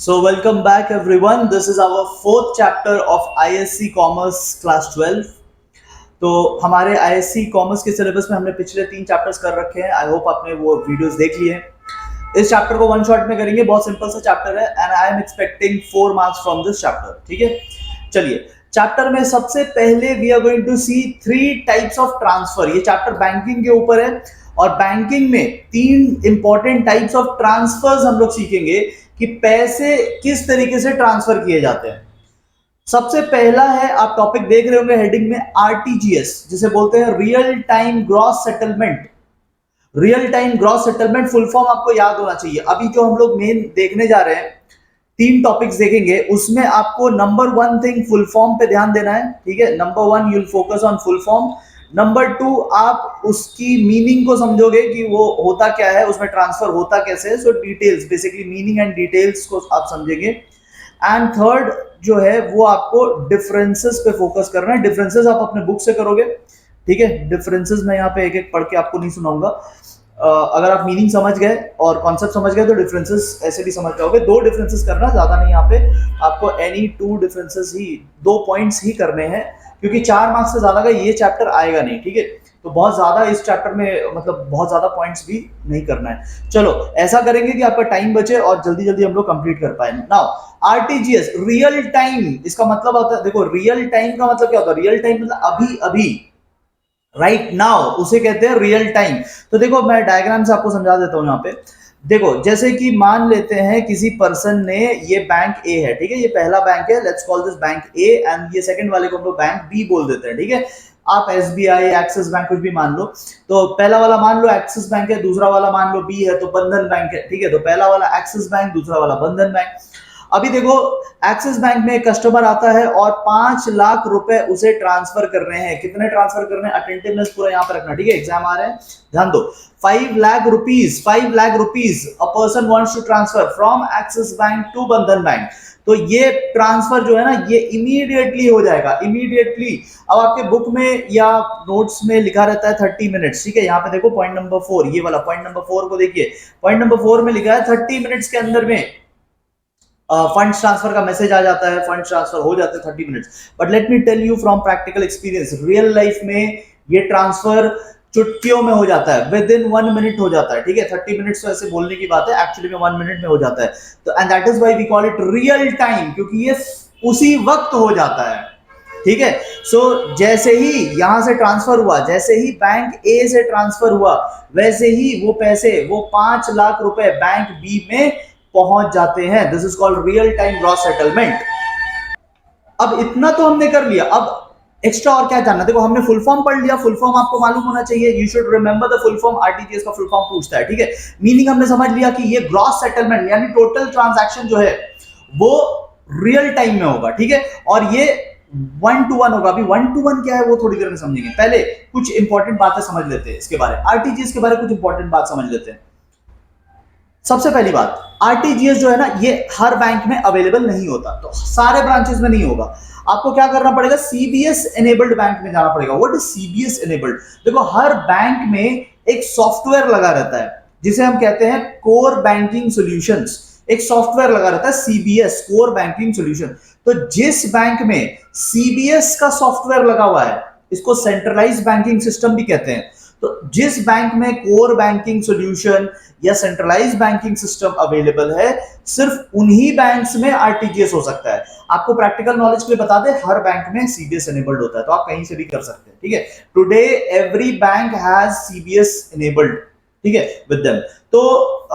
So welcome back everyone. This is our fourth chapter of ISC Commerce Class 12. तो हमारे ISC commerce के syllabus में हमने पिछले 3 चैप्टर्स कर रखे हैं. आई होप आपने वो वीडियोस देख लिए हैं. इस चैप्टर को वन शॉट में करेंगे. बहुत सिंपल सा चैप्टर है and I am expecting 4 marks from this chapter. ठीक है, चलिए चैप्टर में सबसे पहले we are going to see 3 types of transfer. ये चैप्टर बैंकिंग के ऊपर है और बैंकिंग में 3 इंपॉर्टेंट टाइप्स ऑफ ट्रांसफर्स हम लोग सीखेंगे कि पैसे किस तरीके से ट्रांसफर किए जाते हैं. सबसे पहला है, आप टॉपिक देख रहे होंगे हेडिंग में, आरटीजीएस, जिसे बोलते हैं real time gross settlement. Real time gross settlement full form आपको याद होना चाहिए. अभी जो हम लोग मेन देखने जा रहे हैं, 3 टॉपिक्स देखेंगे, उसमें आपको नंबर 1 थिंग फुल फॉर्म पे ध्यान देना है. ठीक है, number 1 you'll focus on full form. Number 2 आप उसकी मीनिंग को समझोगे कि वो होता क्या है, उसमें ट्रांसफर होता कैसे है. So details, basically meaning and details को आप समझेंगे. एंड थर्ड जो है वो आपको डिफरेंसेस पे फोकस करना है. डिफरेंसेस आप अपने बुक से करोगे. ठीक है, डिफरेंसेस मैं यहाँ पे एक एक पढ़ के आपको नहीं सुनाऊंगा. अगर आप मीनिंग समझ गए और कॉन्सेप्ट समझ गए तो डिफरेंसेस ऐसे भी समझ जाओगे. 2 डिफरेंसेस करना, ज्यादा नहीं. यहाँ पे आपको एनी 2 डिफरेंसेस ही, 2 पॉइंट्स ही करने हैं, क्योंकि 4 मार्क्स से ज्यादा का ये चैप्टर आएगा नहीं. ठीक है, तो बहुत ज्यादा इस चैप्टर में, मतलब बहुत ज्यादा पॉइंट्स भी नहीं करना है. चलो ऐसा करेंगे कि आपका टाइम बचे और जल्दी जल्दी हम लोग कंप्लीट कर पाए. नाउ आरटीजीएस, रियल टाइम, इसका मतलब होता है, देखो रियल टाइम का मतलब क्या होता है? रियल टाइम मतलब अभी अभी, राइट नाउ, उसे कहते हैं रियल टाइम. तो देखो मैं डायग्राम से आपको समझा देता हूं. यहाँ पे देखो, जैसे कि मान लेते हैं किसी पर्सन ने, ये बैंक ए है. ठीक है, ये पहला बैंक है, let's call this bank A, and ये सेकंड वाले को हम लोग बैंक बी बोल देते हैं. ठीक है, आप एसबीआई, एक्सिस बैंक कुछ भी मान लो. तो पहला वाला मान लो एक्सिस बैंक है, दूसरा वाला मान लो बी है, तो बंधन बैंक है. ठीक है, तो पहला वाला एक्सिस बैंक, दूसरा वाला बंधन बैंक. अभी देखो, एक्सिस बैंक में एक कस्टमर आता है और 5 लाख रुपए उसे ट्रांसफर कर रहे हैं. कितने ट्रांसफर कर रहे हैं? अटेंटिवनेस पूरा यहाँ पे रखना. ठीक है, एग्जाम आ रहे हैं, ध्यान दो. 5 lakh rupees a person wants to transfer from Axis bank to Bandhan bank. तो ये ट्रांसफर जो है ना, ये इमीडिएटली हो जाएगा, इमीडिएटली. अब आपके बुक में या नोट्स में लिखा रहता है 30 मिनट्स. ठीक है, यहाँ पे देखो पॉइंट नंबर 4, ये वाला पॉइंट नंबर 4 को देखिए. पॉइंट नंबर 4 में लिखा है 30 मिनट्स के अंदर में फंड ट्रांसफर का मैसेज आ जाता है, फंड ट्रांसफर हो जाते हैं 30 minutes. But let me tell you from practical experience, real life में ये ट्रांसफर चुटकियों में हो जाता है, विद इन 1 मिनट हो जाता है. ठीक है, 30 मिनट्स तो ऐसे बोलने की बात है, एक्चुअली में 1 मिनट में हो जाता है. तो and that is why we call it real time, क्योंकि ये उसी वक्त हो जाता है. ठीक है, सो जैसे ही यहां से ट्रांसफर हुआ, जैसे ही बैंक ए से ट्रांसफर हुआ, वैसे ही वो पैसे, वो 5 लाख रुपए बैंक बी में पहुंच जाते हैं. This is called real time gross settlement. अब इतना तो हमने कर लिया, अब एक्स्ट्रा और क्या जानना? देखो हमने फुल फॉर्म पढ़ लिया, फुल फॉर्म आपको मालूम होना चाहिए. You should remember the full form. RTGS का फुल फॉर्म पूछता है. ठीक है, मीनिंग हमने समझ लिया कि ये ग्रॉस सेटलमेंट यानी टोटल ट्रांजैक्शन जो है वो रियल टाइम में होगा. ठीक है, और ये 1 to 1 होगा. अभी 1 to 1 क्या है वो थोड़ी देर में समझेंगे. पहले कुछ इंपॉर्टेंट बातें समझ लेते हैं इसके बारे में. आरटीजीएस के बारे में कुछ इंपॉर्टेंट बात समझ लेते हैं. सबसे पहली बात, आरटीजीएस जो है ना, ये हर बैंक में अवेलेबल नहीं होता, तो सारे ब्रांचेस में नहीं होगा. आपको क्या करना पड़ेगा? सीबीएस एनेबल्ड बैंक में जाना पड़ेगा. What is CBS enabled? देखो हर बैंक में एक सॉफ्टवेयर लगा रहता है जिसे हम कहते हैं कोर बैंकिंग सॉल्यूशंस. एक सॉफ्टवेयर लगा रहता है सीबीएस, कोर बैंकिंग सॉल्यूशन. तो जिस बैंक में सीबीएस का सॉफ्टवेयर लगा हुआ है, इसको सेंट्रलाइज्ड बैंकिंग सिस्टम भी कहते हैं. तो जिस बैंक में कोर बैंकिंग सॉल्यूशन या सेंट्रलाइज्ड बैंकिंग सिस्टम अवेलेबल है, सिर्फ उन्हीं बैंक्स में आरटीजीएस हो सकता है. आपको प्रैक्टिकल नॉलेज के लिए बता दें, हर बैंक में सीबीएस एनेबल्ड होता है, तो आप कहीं से भी कर सकते हैं. ठीक है, today every bank has CBS enabled. ठीक है, विद देम. तो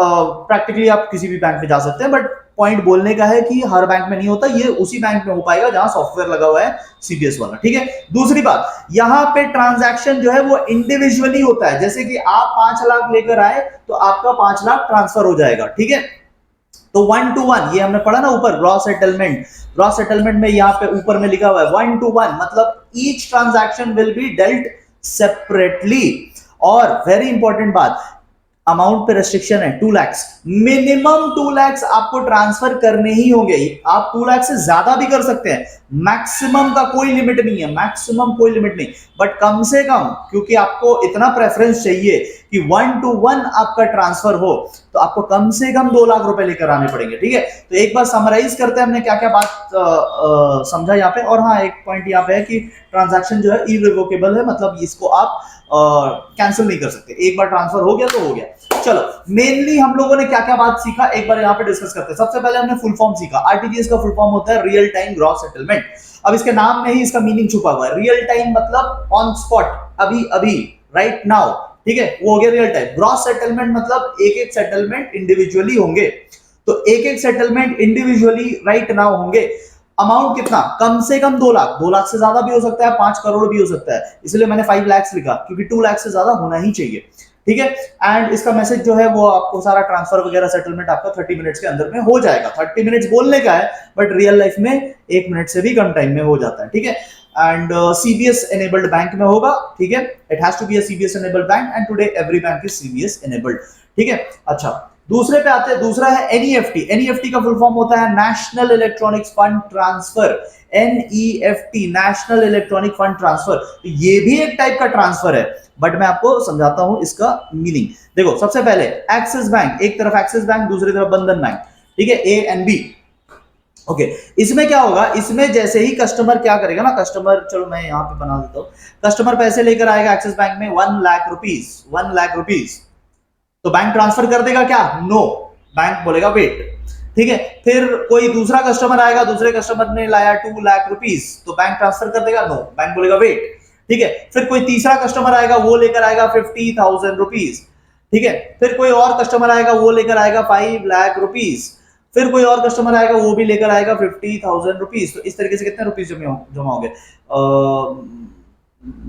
प्रैक्टिकली आप किसी भी बैंक में जा सकते हैं, बट पॉइंट बोलने का है कि हर बैंक में नहीं होता. ये उसी बैंक में हो पाएगा जहां सॉफ्टवेयर लगा हुआ है सीबीएस वाला. ठीक है, दूसरी बात, यहां पे ट्रांजैक्शन जो है वो इंडिविजुअली होता है. जैसे कि आप 5 लाख लेकर आए तो आपका 5 लाख ट्रांसफर हो जाएगा. ठीक है, तो 1 to 1 ये हमने पढ़ा ना ऊपर, ग्रॉस सेटलमेंट. ग्रॉस सेटलमेंट में यहाँ पे ऊपर में लिखा हुआ है 1 to 1, मतलब each transaction will be dealt separately. और वेरी इंपॉर्टेंट बात, अमाउंट पे रेस्ट्रिक्शन है. 2 लाख, मिनिमम 2 लाख आपको ट्रांसफर करने ही होंगे. आप 2 लाख से ज्यादा भी कर सकते हैं, मैक्सिमम का कोई लिमिट नहीं है, मैक्सिमम कोई लिमिट नहीं. बट कम से कम, क्योंकि आपको इतना प्रेफरेंस चाहिए कि 1 to 1 आपका ट्रांसफर हो, तो तो आपको कम से कम 2 लाख रुपए लेकर आने पड़ेंगे, ठीक है। तो एक बार समराइज करते हैं हमने क्या क्या बात समझा यहाँ पे। और हाँ, एक पॉइंट यहाँ पे है कि ट्रांजैक्शन जो है इरिवोकेबल है, मतलब इसको आप कैंसिल नहीं कर सकते, एक बार ट्रांसफर हो गया तो हो गया। चलो, मेनली हम लोगों ने क्या क्या बात सीखा एक बार यहाँ पे डिस्कस करते हैं। सबसे पहले हमने फुल फॉर्म सीखा। आरटीजीएस का फुल फॉर्म होता है रियल टाइम ग्रॉस सेटलमेंट। अब इसके नाम में ही इसका मीनिंग छुपा हुआ है। रियल टाइम मतलब ऑन स्पॉट, अभी अभी, राइट नाउ, ठीक है, वो हो गया रियल टाइम। ग्रॉस सेटलमेंट मतलब एक एक सेटलमेंट इंडिविजुअली होंगे, तो एक एक सेटलमेंट इंडिविजुअली राइट नाउ होंगे। अमाउंट कितना? कम से कम 2 लाख, 2 लाख से ज्यादा भी हो सकता है, 5 करोड़ भी हो सकता है, इसलिए मैंने 5 लाख लिखा, क्योंकि 2 लाख से ज्यादा होना ही चाहिए, ठीक है। एंड इसका मैसेज जो है वो आपको सारा ट्रांसफर वगैरह सेटलमेंट आपका 30 मिनट्स के अंदर में हो जाएगा। 30 मिनट्स बोलने का है, बट रियल लाइफ में 1 मिनट से भी कम टाइम में हो जाता है, ठीक है। एंड सीबीएस एनेबल्ड बैंक में होगा, ठीक है। It has to be a CBS enabled bank and today every bank is CBS enabled, ठीक है। अच्छा, दूसरे पे आते हैं। दूसरा है एनईएफटी। एनईएफटी का फुल फॉर्म होता है national electronics fund transfer. NEFT, national electronic fund transfer. तो ये भी एक टाइप का ट्रांसफर है, बट मैं आपको समझाता हूं इसका मीनिंग। देखो, सबसे पहले एक्सिस बैंक, एक तरफ एक्सिस बैंक, दूसरी तरफ बंधन बैंक, ठीक है, ए एंड बी। ओके, इसमें क्या होगा? इसमें जैसे ही कस्टमर क्या करेगा ना, कस्टमर, चलो मैं यहां पे बना देता हूं, कस्टमर पैसे लेकर आएगा एक्सिस बैंक में 1 लाख रुपीस, 1 लाख रुपीस, तो बैंक ट्रांसफर कर देगा क्या? नो, बैंक बोलेगा वेट, ठीक है। फिर कोई दूसरा कस्टमर आएगा, दूसरे कस्टमर ने लाया 2 लाख रुपीस, तो बैंक ट्रांसफर कर देगा? नो, बैंक बोलेगा वेट, ठीक है। फिर कोई तीसरा कस्टमर आएगा, वो लेकर आएगा 50,000 रुपीस, ठीक है। फिर कोई और कस्टमर आएगा, वो लेकर आएगा 5 लाख रुपीस। फिर कोई और कस्टमर आएगा, वो भी लेकर आएगा 50,000 रुपीस। तो इस तरीके से कितने रुपीस जमा हो गए?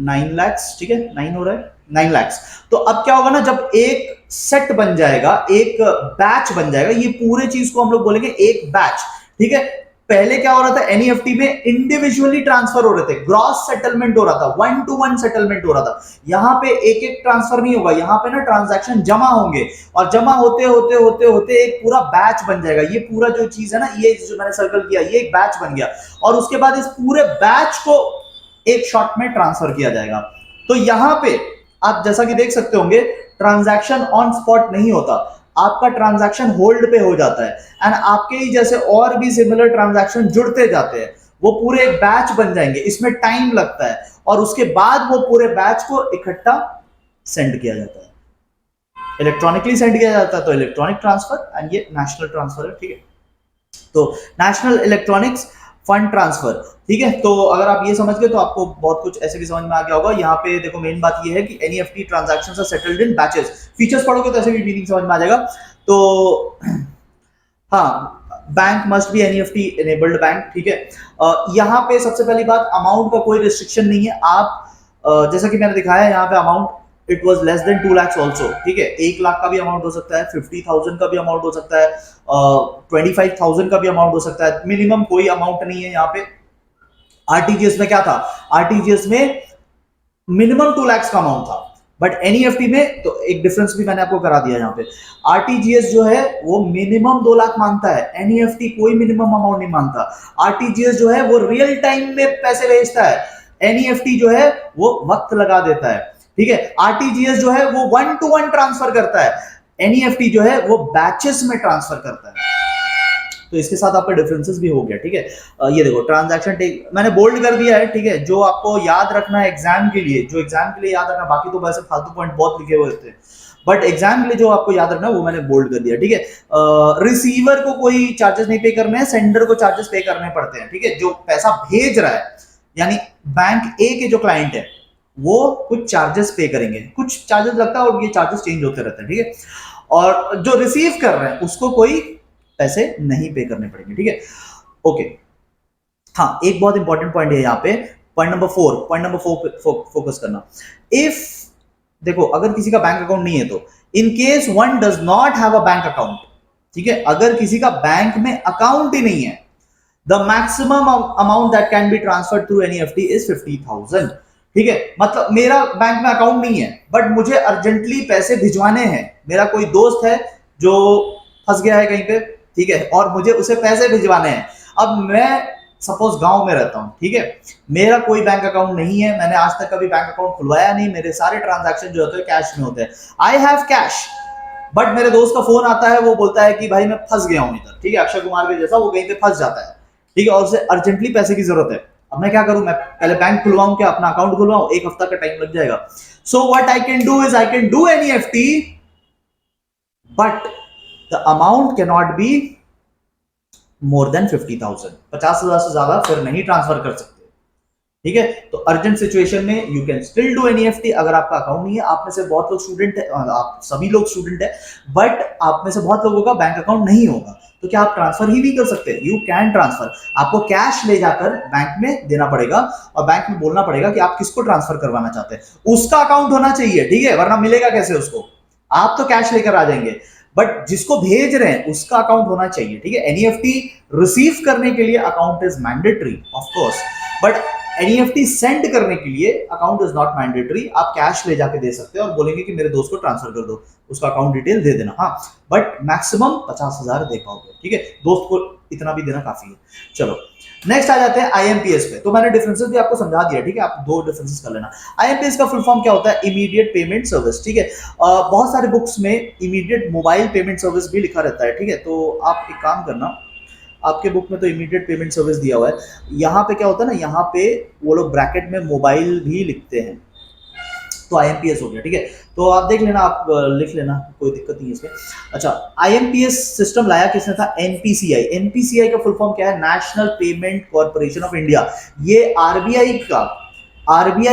9 लैक्स, ठीक है, 9 हो रहा है, 9 लैक्स। तो अब क्या होगा ना, जब एक सेट बन जाएगा, एक बैच बन जाएगा, ये पूरे चीज को हम लोग बोलेंगे एक बैच, ठीक है। पहले क्या हो रहा था? एनईएफटी में इंडिविजुअली ट्रांसफर हो रहे थे, ग्रॉस सेटलमेंट हो रहा था, 1 to 1 सेटलमेंट हो रहा था। यहां पे एक एक ट्रांसफर नहीं होगा, यहां पे ना ट्रांजैक्शन जमा होंगे, और जमा होते होते होते होते एक पूरा बैच बन जाएगा। ये पूरा जो चीज है ना, ये जो मैंने सर्कल किया, ये एक बैच बन गया, और उसके बाद इस पूरे बैच को एक शॉट में ट्रांसफर किया जाएगा। तो यहां पे आप जैसा कि देख सकते होंगे, ट्रांजैक्शन ऑन स्पॉट नहीं होता, आपका ट्रांजैक्शन होल्ड पे हो जाता है, एंड आपके ही जैसे और भी सिमिलर ट्रांजैक्शन जुड़ते जाते हैं, वो पूरे एक बैच बन जाएंगे। इसमें टाइम लगता है, और उसके बाद वो पूरे बैच को इकट्ठा सेंड किया जाता है, इलेक्ट्रॉनिकली सेंड किया जाता है। तो इलेक्ट्रॉनिक ट्रांसफर, एंड ये नेशनल ट्रांसफर है, ठीक है। तो नेशनल इलेक्ट्रॉनिक्स फंड ट्रांसफर, ठीक है। तो अगर आप ये समझ गए तो आपको बहुत कुछ ऐसे भी समझ में आ गया होगा। यहाँ पे देखो, मेन बात ये है कि NEFT transactions are settled in batches. Features पढ़ोगे तो ऐसे भी मीनिंग समझ में आ जाएगा। तो हाँ, bank must be NEFT enabled bank, ठीक है। यहाँ पे सबसे पहली बात, अमाउंट का कोई रिस्ट्रिक्शन नहीं है। आप जैसा कि मैंने दिखाया यहाँ पे amount, it was less than 2 lakhs also, ठीक है। 1 लाख का भी अमाउंट हो सकता है, 50,000 का भी अमाउंट हो सकता है, 25,000 का भी अमाउंट हो सकता है। मिनिमम कोई अमाउंट नहीं है यहाँ पे। आरटीजीएस में क्या था? आरटीजीएस में मिनिमम 2 lakhs का अमाउंट था, बट एनईएफटी में तो एक डिफरेंस भी मैंने आपको करा दिया यहाँ पे। आरटीजीएस जो है वो मिनिमम 2 लाख मांगता है, एनईएफटी कोई मिनिमम अमाउंट नहीं मांगता। आरटीजीएस जो है वो रियल टाइम में पैसे भेजता है, एनईएफटी जो है वो वक्त लगा देता है, ठीक है। आरटीजीएस जो है वो 1 to 1 ट्रांसफर करता है, एनईएफटी जो है वो बैचेस में ट्रांसफर करता है। तो इसके साथ आपका डिफरेंसेस भी हो गया, ठीक है। ये देखो, ट्रांजैक्शन टेक मैंने बोल्ड कर दिया है, ठीक है। जो आपको याद रखना है एग्जाम के लिए, जो एग्जाम के लिए याद रखना, बाकी तो वैसे फालतू पॉइंट बहुत लिखे हुए थे, बट एग्जाम के लिए जो आपको याद रखना है वो मैंने बोल्ड कर दिया, ठीक है। रिसीवर को कोई चार्जेस नहीं पे करने हैं, सेंडर को चार्जेस पे करने पड़ते हैं, ठीक है। जो पैसा भेज रहा है, यानी बैंक ए के जो क्लाइंट है, वो कुछ चार्जेस पे करेंगे, कुछ चार्जेस लगता है, और ये चार्जेस चेंज होते रहते हैं, ठीक है। और जो रिसीव कर रहे हैं उसको कोई पैसे नहीं पे करने पड़ेंगे, ठीक है। ओके, हाँ, एक बहुत इंपॉर्टेंट पॉइंट है यहाँ पे, पॉइंट नंबर 4 फोकस करना। इफ देखो, अगर किसी का बैंक अकाउंट नहीं है, तो in case one does not have a bank account, ठीक है, अगर किसी का बैंक में अकाउंट ही नहीं है, the maximum amount that can be transferred through NEFT is 50,000, ठीक है। मतलब मेरा बैंक में अकाउंट नहीं है, बट मुझे अर्जेंटली पैसे भिजवाने हैं, मेरा कोई दोस्त है जो फंस गया है कहीं पे, ठीक है, और मुझे उसे पैसे भिजवाने हैं। अब मैं सपोज गांव में रहता हूं, ठीक है, मेरा कोई बैंक अकाउंट नहीं है, मैंने आज तक कभी बैंक अकाउंट खुलवाया नहीं, मेरे सारे ट्रांजैक्शन जो होते हैं कैश में होते हैं। आई हैव कैश, बट मेरे दोस्त का फोन आता है, वो बोलता है कि भाई मैं फंस गया हूं इधर, ठीक है, अक्षय कुमार के जैसा वो कहीं पे फंस जाता है, ठीक है, और उसे अर्जेंटली पैसे की जरूरत है। अब मैं क्या करूं, मैं पहले बैंक खुलवाऊं क्या, अपना अकाउंट खुलवाऊं, एक हफ्ता का टाइम लग जाएगा। So what I can do is I can do NEFT, but the amount can not be more than 50,000, 50,000 से ज्यादा फिर नहीं ट्रांसफर कर सकते, ठीक है। तो अर्जेंट सिचुएशन में you can still do NEFT. अगर आपका अकाउंट नहीं है, आप में से बहुत लोग स्टूडेंट है, आप सभी लोग स्टूडेंट है, बट आप में से बहुत लोगों का बैंक अकाउंट नहीं होगा, तो क्या आप ट्रांसफर ही नहीं कर सकते? You can transfer. आपको कैश ले जाकर बैंक में देना पड़ेगा और बैंक में बोलना पड़ेगा कि आप किसको ट्रांसफर करवाना चाहते हैं, उसका अकाउंट होना चाहिए, ठीक है, वरना मिलेगा कैसे उसको? आप तो कैश लेकर आ जाएंगे, बट जिसको भेज रहे हैं उसका अकाउंट होना चाहिए, ठीक है। एनईएफटी रिसीव करने के लिए account is mandatory of course, but NEFT send करने के लिए अकाउंट इज नॉट मैंडेटरी। आप कैश ले जाके दे सकते हैं और बोलेंगे कि मेरे दोस्त को ट्रांसफर कर दो, उसका अकाउंट डिटेल दे देना, हाँ, बट मैक्सिमम 50,000 दे पाओगे, ठीक है, दोस्त को इतना भी देना काफी है। चलो नेक्स्ट आ जाते हैं आईएमपीएस पे। तो मैंने डिफरेंसेस भी आपको समझा दिया, ठीक है, आप दो डिफरेंसेस कर लेना। आईएमपीएस का फुल फॉर्म क्या होता है? इमीडिएट पेमेंट सर्विस, ठीक है। बहुत सारे बुक्स में इमीडिएट मोबाइल पेमेंट सर्विस भी लिखा रहता है, ठीक है, तो आप एक काम करना, आपके बुक में तो इमीडिएट पेमेंट सर्विस दिया हुआ है, यहाँ पे क्या होता है ना, यहाँ पे वो लोग ब्रैकेट में मोबाइल भी लिखते हैं, तो आईएमपीएस हो गया, ठीक है। तो आप देख लेना, आप लिख लेना, कोई दिक्कत नहीं है इसमें। अच्छा, आईएमपीएस सिस्टम लाया किसने था? एनपीसीआई। एनपीसीआई का फुल फॉर्म क्या है? National payment corporation of India. ये आरबीआई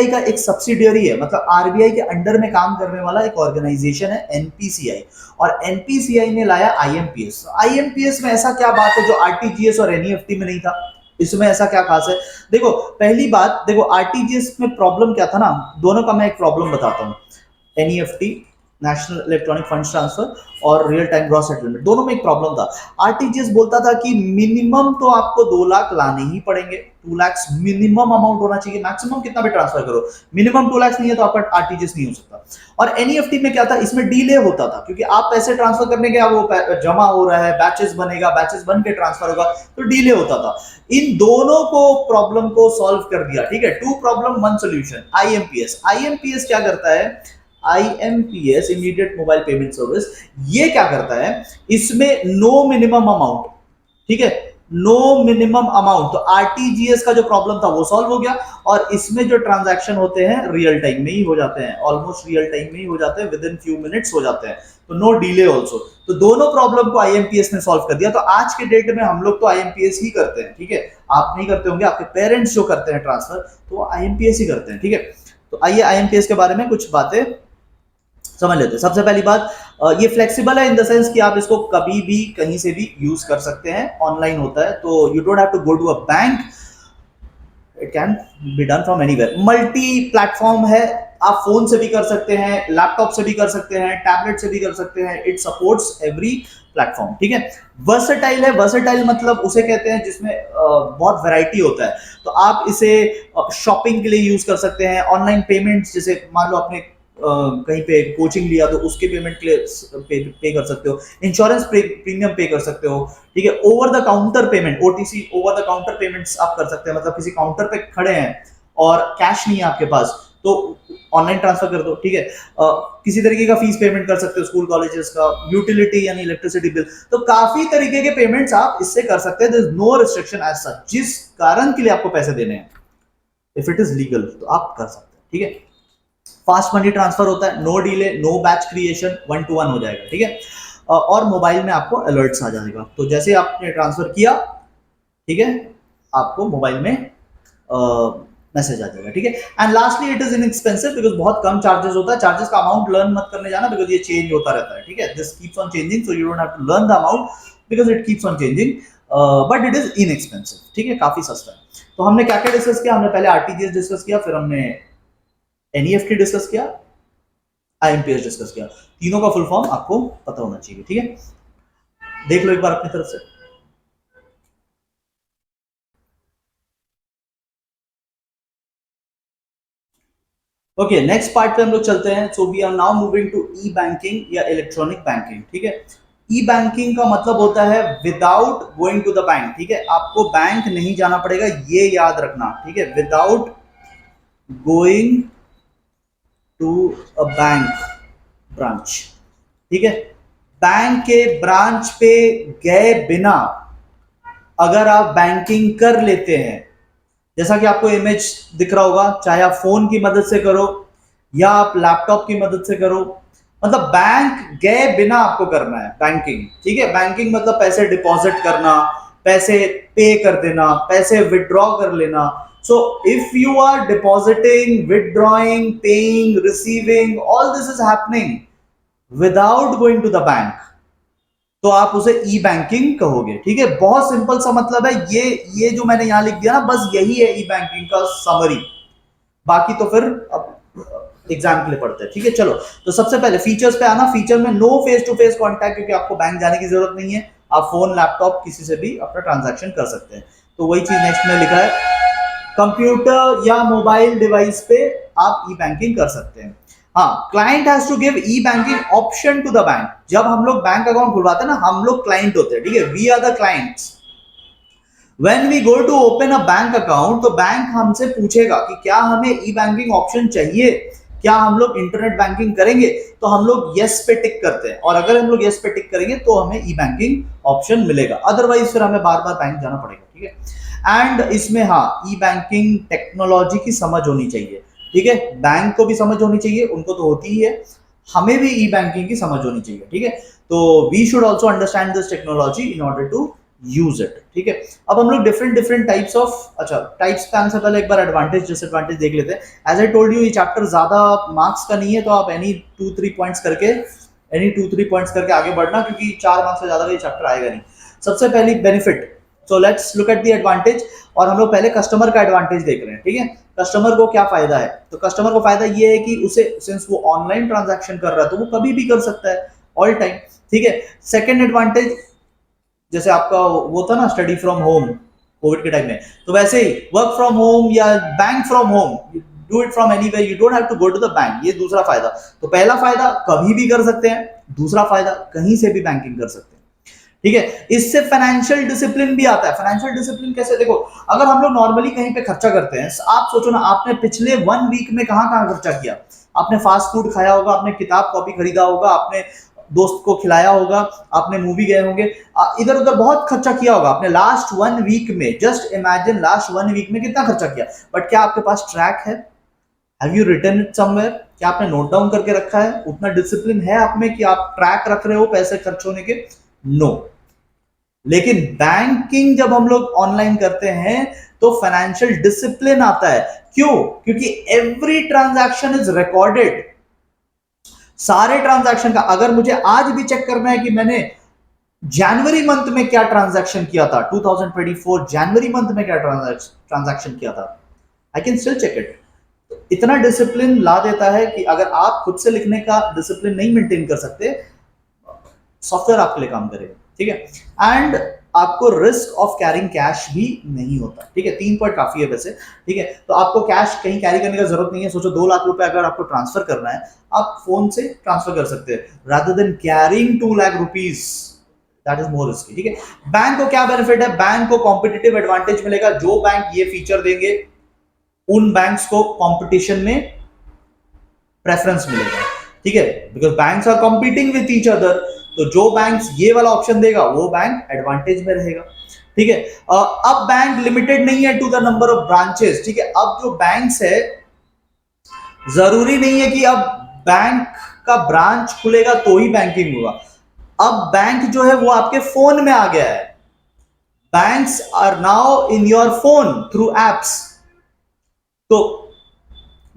का एक सब्सिडियरी है, मतलब आरबीआई के अंडर में काम करने वाला एक ऑर्गेनाइजेशन है एनपीसीआई, और एनपीसीआई ने लाया आईएमपीएस। आईएमपीएस में ऐसा क्या बात है जो आरटीजीएस और एनईएफटी में नहीं था? इसमें ऐसा क्या खास है? देखो, पहली बात देखो, आरटीजीएस में प्रॉब्लम क्या था ना, दोनों का मैं एक प्रॉब्लम बताता हूँ। NEFT, national electronic fund transfer, और रियल टाइम ग्रॉस सेटलमेंट, दोनों में एक प्रॉब्लम था। आरटीजीएस बोलता था कि मिनिमम तो आपको 2 लाख लाने ही पड़ेंगे, 2 लाख मिनिमम अमाउंट होना चाहिए, मैक्सिमम कितना भी ट्रांसफर करो, मिनिमम 2 लाख नहीं है तो आपका आरटीजीएस नहीं हो सकता। और एनईएफटी में क्या था? इसमें डिले होता था, क्योंकि आप पैसे ट्रांसफर करने के, वो जमा हो रहा है, बैचेस बनेगा, बैचेस बन के ट्रांसफर होगा, तो डिले होता था। इन दोनों को प्रॉब्लम को सॉल्व कर दिया, ठीक है, 2 प्रॉब्लम 1 सॉल्यूशन, आईएमपीएस। आईएमपीएस क्या करता है? IMPS, immediate mobile payment service, ये क्या करता है? इसमें नो मिनिमम अमाउंट, ठीक है, नो मिनिमम अमाउंट, तो आरटीजीएस का जो प्रॉब्लम था वो सॉल्व हो गया, और इसमें जो ट्रांजैक्शन होते हैं रियल टाइम में ही हो जाते हैं, ऑलमोस्ट रियल टाइम में ही हो जाते हैं, विद इन फ्यू मिनट्स हो जाते हैं, तो नो डिले ऑल्सो। तो दोनों प्रॉब्लम को आईएमपीएस ने सॉल्व कर दिया। तो आज के डेट में हम लोग तो आईएमपीएस ही करते हैं, ठीक है, आप नहीं करते होंगे, आपके पेरेंट्स जो करते हैं ट्रांसफर, तो वो आईएमपीएस ही करते हैं, ठीक है। तो आइए आईएमपीएस के बारे में कुछ बातें समझ लेते हैं। सबसे पहली बात, ये फ्लेक्सिबल है इन द सेंस कि आप इसको कभी भी कहीं से भी यूज कर सकते हैं, ऑनलाइन होता है, तो you don't have to go to a bank, it can be done from anywhere. Multi platform है, आप फोन से भी कर सकते हैं, लैपटॉप से भी कर सकते हैं, टैबलेट से भी कर सकते हैं, इट सपोर्ट्स एवरी प्लेटफॉर्म, ठीक है। वर्सेटाइल है, वर्सेटाइल मतलब उसे कहते हैं जिसमें बहुत वैरायटी होता है, तो आप इसे शॉपिंग के लिए यूज कर सकते हैं, ऑनलाइन पेमेंट्स, जैसे मान लो आपने कहीं पे कोचिंग लिया तो उसके पेमेंट के लिए पे कर सकते हो, इंश्योरेंस प्रीमियम पे कर सकते हो, ठीक है। Over the counter payment, OTC, over the counter payments आप कर सकते हैं, मतलब किसी काउंटर पे खड़े हैं और कैश नहीं है आपके पास, तो ऑनलाइन ट्रांसफर कर दो, ठीक है। किसी तरीके का फीस पेमेंट कर सकते हो, स्कूल कॉलेजेस का, यूटिलिटी यानी इलेक्ट्रिसिटी बिल, तो काफी तरीके के पेमेंट्स आप इससे कर सकते हैं। There is no restriction as such, जिस कारण के लिए आपको पैसे देने हैं, इफ इट इज लीगल तो आप कर सकते हैं, ठीक है। फास्ट मनी ट्रांसफर होता है, no delay, no batch creation, 1 to 1 हो जाएगा, ठीक है। और मोबाइल में आपको अलर्ट्स आ जाएगा, तो जैसे आपने ट्रांसफर किया, ठीक है, आपको मोबाइल में मैसेज आ जाएगा, ठीक है। And lastly it is inexpensive, because बहुत कम चार्जेस होता है। चार्जेस का अमाउंट लर्न मत करने जाना, बिकॉज ये चेंज होता रहता है, ठीक है, this keeps on changing, so you don't have to learn the amount because it keeps on changing, but it is inexpensive, ठीक है, काफी सस्ता है। तो हमने क्या क्या डिस्कस किया? हमने पहले आरटीजीएस डिस्कस किया, फिर हमने एनईएफटी डिस्कस किया, आईएमपीएस डिस्कस किया। तीनों का फुल फॉर्म आपको पता होना चाहिए, ठीक है। देख लो एक बार अपनी तरफ से। ओके, नेक्स्ट पार्ट पे हम लोग चलते हैं। So we are now moving to e banking या इलेक्ट्रॉनिक बैंकिंग, ठीक है। ई बैंकिंग का मतलब होता है without going to the bank, ठीक है, आपको बैंक नहीं जाना पड़ेगा, ये याद रखना, ठीक है, without going to a bank branch, ठीक है। बैंक के ब्रांच पे गए बिना अगर आप बैंकिंग कर लेते हैं, जैसा कि आपको इमेज दिख रहा होगा, चाहे आप फोन की मदद से करो या आप लैपटॉप की मदद से करो, मतलब बैंक गए बिना आपको करना है बैंकिंग। ठीक है, बैंकिंग मतलब पैसे डिपॉजिट करना, पैसे पे कर देना, पैसे विड्रॉ कर लेना। So if you are depositing, withdrawing, paying, receiving, all this is happening without going to the bank, तो आप उसे ई बैंकिंग कहोगे। ठीक है, बहुत सिंपल सा मतलब है ये जो मैंने यहां लिख दिया ना, बस यही है ई बैंकिंग का समरी। बाकी तो फिर अब एग्जाम के लिए पढ़ते हैं। ठीक है, चलो तो सबसे पहले फीचर्स पे आना। फीचर में no face to face contact, क्योंकि आपको बैंक जाने की जरूरत नहीं है, आप फोन लैपटॉप किसी से भी अपना ट्रांजैक्शन कर सकते हैं। तो वही चीज नेक्स्ट में लिखा है, कंप्यूटर या मोबाइल डिवाइस पे आप ई बैंकिंग कर सकते हैं। हाँ, client has to give e banking option to the bank. जब हम लोग बैंक अकाउंट खुलवाते हैं ना, हम लोग क्लाइंट होते हैं। ठीक है, we are the clients. When we go to open a bank account, तो बैंक हमसे पूछेगा कि क्या हमें ई बैंकिंग ऑप्शन चाहिए, क्या हम लोग इंटरनेट बैंकिंग करेंगे, तो हम लोग यस पे टिक करते हैं, और अगर हम लोग यस पे टिक करेंगे तो हमें ई बैंकिंग ऑप्शन मिलेगा, अदरवाइज फिर हमें बार बार बैंक जाना पड़ेगा। ठीक है, एंड इसमें हाँ, ई बैंकिंग टेक्नोलॉजी की समझ होनी चाहिए। ठीक है, बैंक को भी समझ होनी चाहिए, उनको तो होती ही है, हमें भी ई बैंकिंग की समझ होनी चाहिए। ठीक है, तो we should also understand this technology in order to use it. ठीक है, अब हम लोग डिफरेंट डिफरेंट टाइप्स ऑफ, अच्छा टाइप्स पे आने से पहले एक बार एडवांटेज डिसएडवांटेज देख लेते हैं। एज आई टोल्ड यू, ये चैप्टर ज्यादा मार्क्स का नहीं है, तो आप एनी 2-3 पॉइंट्स करके आगे बढ़ना, क्योंकि 4 मार्क्स से ज्यादा ये चैप्टर आएगा नहीं। सबसे पहली benefit, so let's look at the advantage, और हम लोग पहले कस्टमर का एडवांटेज देख रहे हैं। ठीक है, कस्टमर को क्या फायदा है, तो कस्टमर को फायदा ये है कि उसे, सिंस वो ऑनलाइन ट्रांजैक्शन कर रहा है, तो वो कभी भी कर सकता है, ऑल टाइम। ठीक है, सेकेंड एडवांटेज, जैसे आपका वो था ना स्टडी फ्रॉम होम कोविड के टाइम में, तो वैसे ही वर्क फ्रॉम होम या bank from home, do it from anywhere, you don't have to go to the bank. ये दूसरा फायदा। तो पहला फायदा कभी भी कर सकते हैं, दूसरा फायदा कहीं से भी बैंकिंग कर सकते हैं। ठीक है, इससे फाइनेंशियल डिसिप्लिन भी आता है। फाइनेंशियल डिसिप्लिन कैसे, देखो अगर हम लोग नॉर्मली कहीं पे खर्चा करते हैं, आप सोचो ना, आपने पिछले 1 वीक में कहां कहां खर्चा किया। आपने फास्ट फूड खाया होगा, आपने किताब कॉपी खरीदा होगा, आपने दोस्त को खिलाया होगा, आपने मूवी गए होंगे, इधर उधर बहुत खर्चा किया होगा आपने लास्ट 1 वीक में। जस्ट इमेजिन लास्ट 1 वीक में कितना खर्चा किया। बट क्या आपके पास ट्रैक है? Have you written it somewhere? क्या आपने नोट डाउन करके रखा है? उतना डिसिप्लिन है आप में कि आप ट्रैक रख रहे हो पैसे खर्च होने के? नो। लेकिन बैंकिंग जब हम लोग ऑनलाइन करते हैं तो फाइनेंशियल डिसिप्लिन आता है। क्यों? क्योंकि एवरी ट्रांजैक्शन इज रिकॉर्डेड। सारे ट्रांजैक्शन का, अगर मुझे आज भी चेक करना है कि मैंने जनवरी मंथ में क्या ट्रांजैक्शन किया था, 2024 जनवरी मंथ में क्या ट्रांजैक्शन किया था, I can still check it. इतना डिसिप्लिन ला देता है कि अगर आप खुद से लिखने का डिसिप्लिन नहीं मेंटेन कर सकते, सॉफ्टवेयर आपके लिए काम करेगा। ठीक है, एंड आपको रिस्क ऑफ कैरिंग कैश भी नहीं होता। ठीक है, 3 पॉइंट काफी है वैसे। ठीक है, तो आपको कैश कहीं कैरी करने का जरूरत नहीं है। सोचो 2 लाख रुपए अगर आपको ट्रांसफर करना है, आप फोन से ट्रांसफर कर सकते हैं, rather than carrying 2 lakh rupees, that is more risky. ठीक है, बैंक को क्या बेनिफिट है, बैंक को कॉम्पिटिटिव एडवांटेज मिलेगा। जो बैंक ये फीचर देंगे उन बैंक्स को कंपटीशन में प्रेफरेंस मिलेगा। ठीक है, because banks are competing with each other, तो जो बैंक्स ये वाला ऑप्शन देगा वो बैंक एडवांटेज में रहेगा। ठीक है, अब बैंक लिमिटेड नहीं है to the number of branches. ठीक है, अब जो बैंक्स है, जरूरी नहीं है कि अब बैंक का ब्रांच खुलेगा तो ही बैंकिंग होगा। अब बैंक जो है वो आपके फोन में आ गया है। Banks are now in your phone through apps. तो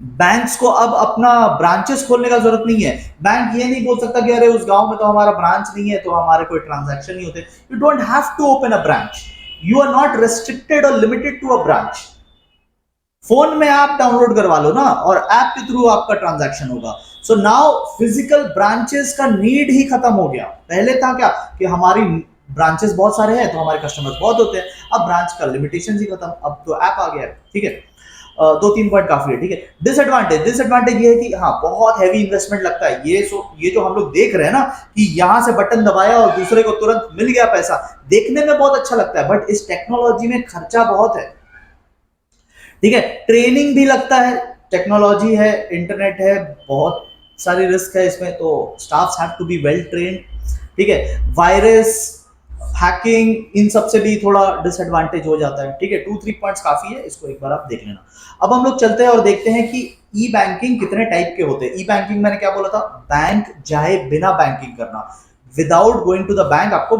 बैंक्स को अब अपना ब्रांचेस खोलने का जरूरत नहीं है। बैंक ये नहीं बोल सकता कि अरे उस गांव में तो हमारा ब्रांच नहीं है, तो हमारे कोई ट्रांजैक्शन नहीं होते। You don't have to open a branch, you are not restricted और limited to a branch. Phone में आप डाउनलोड करवा लो ना, और ऐप के थ्रू आपका ट्रांजैक्शन होगा। सो नाउ फिजिकल ब्रांचेस का नीड ही खत्म हो गया। पहले था क्या कि हमारी ब्रांचेस बहुत सारे हैं तो हमारे कस्टमर्स बहुत होते हैं, अब ब्रांच का लिमिटेशन ही खत्म, अब तो ऐप आ गया है। ठीक है, 2-3 पॉइंट काफी है। ठीक है, डिसएडवांटेज, डिसएडवांटेज ये है कि हाँ, बहुत हैवी इन्वेस्टमेंट लगता है। ये जो हम लोग देख रहे हैं ना कि यहां से बटन दबाया और दूसरे को तुरंत मिल गया पैसा, देखने में बहुत अच्छा लगता है, बट इस टेक्नोलॉजी में खर्चा बहुत है। ठीक है, ट्रेनिंग भी लगता है, टेक्नोलॉजी है, इंटरनेट है, बहुत सारी रिस्क है इसमें, तो staffs have to be well trained. ठीक है, वायरस, हैकिंग, इन सब से भी थोड़ा डिसएडवांटेज हो जाता है। ठीक है, 2-3 पॉइंट्स काफी है, इसको एक बार आप देख लेना। अब हम लोग चलते हैं और देखते हैं कि ई बैंकिंग कितने टाइप के होते हैं। ई बैंकिंग मैंने क्या बोला था, बैंक जाए बिना बैंकिंग करना, without going to the bank आपको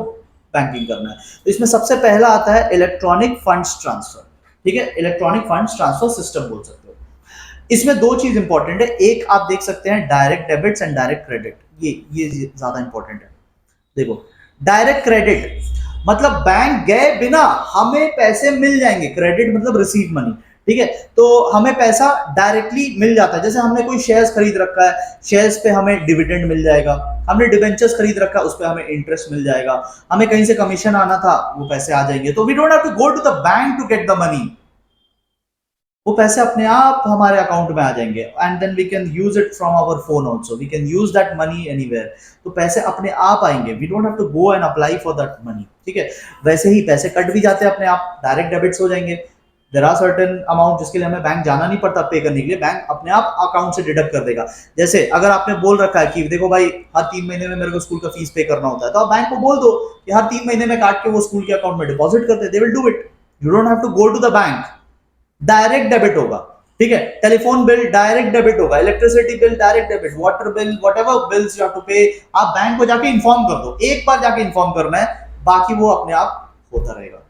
बैंकिंग करना है। तो इसमें सबसे पहला आता है इलेक्ट्रॉनिक फंड्स ट्रांसफर। ठीक है, इलेक्ट्रॉनिक फंड्स ट्रांसफर सिस्टम बोल सकते हो। इसमें दो चीज इंपॉर्टेंट है, एक आप देख सकते हैं direct debits and direct credit, ये ज्यादा इंपॉर्टेंट है। देखो, डायरेक्ट क्रेडिट मतलब बैंक गए बिना हमें पैसे मिल जाएंगे, क्रेडिट मतलब रिसीव मनी। ठीक है, तो हमें पैसा डायरेक्टली मिल जाता है। जैसे हमने कोई शेयर्स खरीद रखा है, शेयर्स पे हमें डिविडेंड मिल जाएगा, हमने डिबेंचर्स खरीद रखा है, उस पे हमें इंटरेस्ट मिल जाएगा, हमें कहीं से कमीशन आना था, वो पैसे आ जाएंगे। तो we don't have to go to the bank to get the money, वो पैसे अपने आप हमारे अकाउंट में आ जाएंगे। And then we can use it from our phone also, we can use that money anywhere. तो पैसे अपने आप आएंगे, we don't have to go and apply for that money. ठीक है, वैसे ही पैसे कट भी जाते हैं अपने आप, डायरेक्ट डेबिट्स हो जाएंगे। देयर आर सर्टेन अमाउंट जिसके लिए हमें बैंक जाना नहीं पड़ता पे करने के लिए, बैंक अपने आप अकाउंट से डिडक्ट कर देगा। जैसे अगर आपने बोल रखा है कि देखो भाई हर 3 महीने में मेरे को स्कूल का फीस पे करना होता है, तो आप बैंक को बोल दो कि हर 3 महीने में काट के वो स्कूल के अकाउंट में डिपॉजिट कर दे, they will do it. You don't have to go to the bank, direct debit होगा। ठीक है, टेलीफोन बिल डायरेक्ट डेबिट होगा, electricity bill direct debit, water bill, whatever bills you have to pay, आप bank को जाके inform कर दो, एक बार जाके इन्फॉर्म करना है, बाकी वो अपने आप होता रहेगा।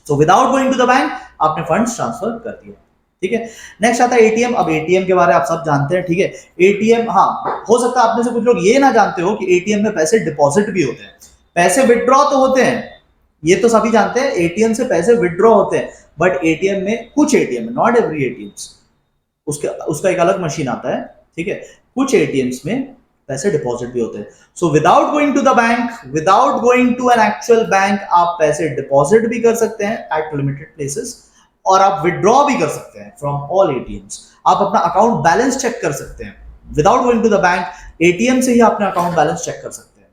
So without going to the bank आपने फंड्स ट्रांसफर कर दिया। ठीक है, नेक्स्ट आता है एटीएम। अब एटीएम के बारे में आप सब जानते हैं। ठीक है, एटीएम, हाँ, हो सकता है आप में से कुछ लोग ये ना जानते हो कि एटीएम में पैसे डिपॉजिट भी होते हैं, पैसे विड्रॉ तो होते हैं, ये तो सभी जानते हैं, एटीएम से पैसे विड्रॉ होते हैं। बट एटीएम में, कुछ एटीएम, नॉट एवरी एटीएम्स, उसका एक अलग मशीन आता है। ठीक है, कुछ एटीएम्स में पैसे डिपॉजिट भी होते हैं। So without going to the bank, without going to an actual bank, आप पैसे डिपॉजिट भी कर सकते हैं एट लिमिटेड प्लेसेस, और आप विड्रॉ भी कर सकते हैं फ्रॉम ऑल एटीएम्स। आप अपना अकाउंट बैलेंस चेक कर सकते हैं without going to the bank, ATM से ही अपना अकाउंट बैलेंस चेक कर सकते हैं।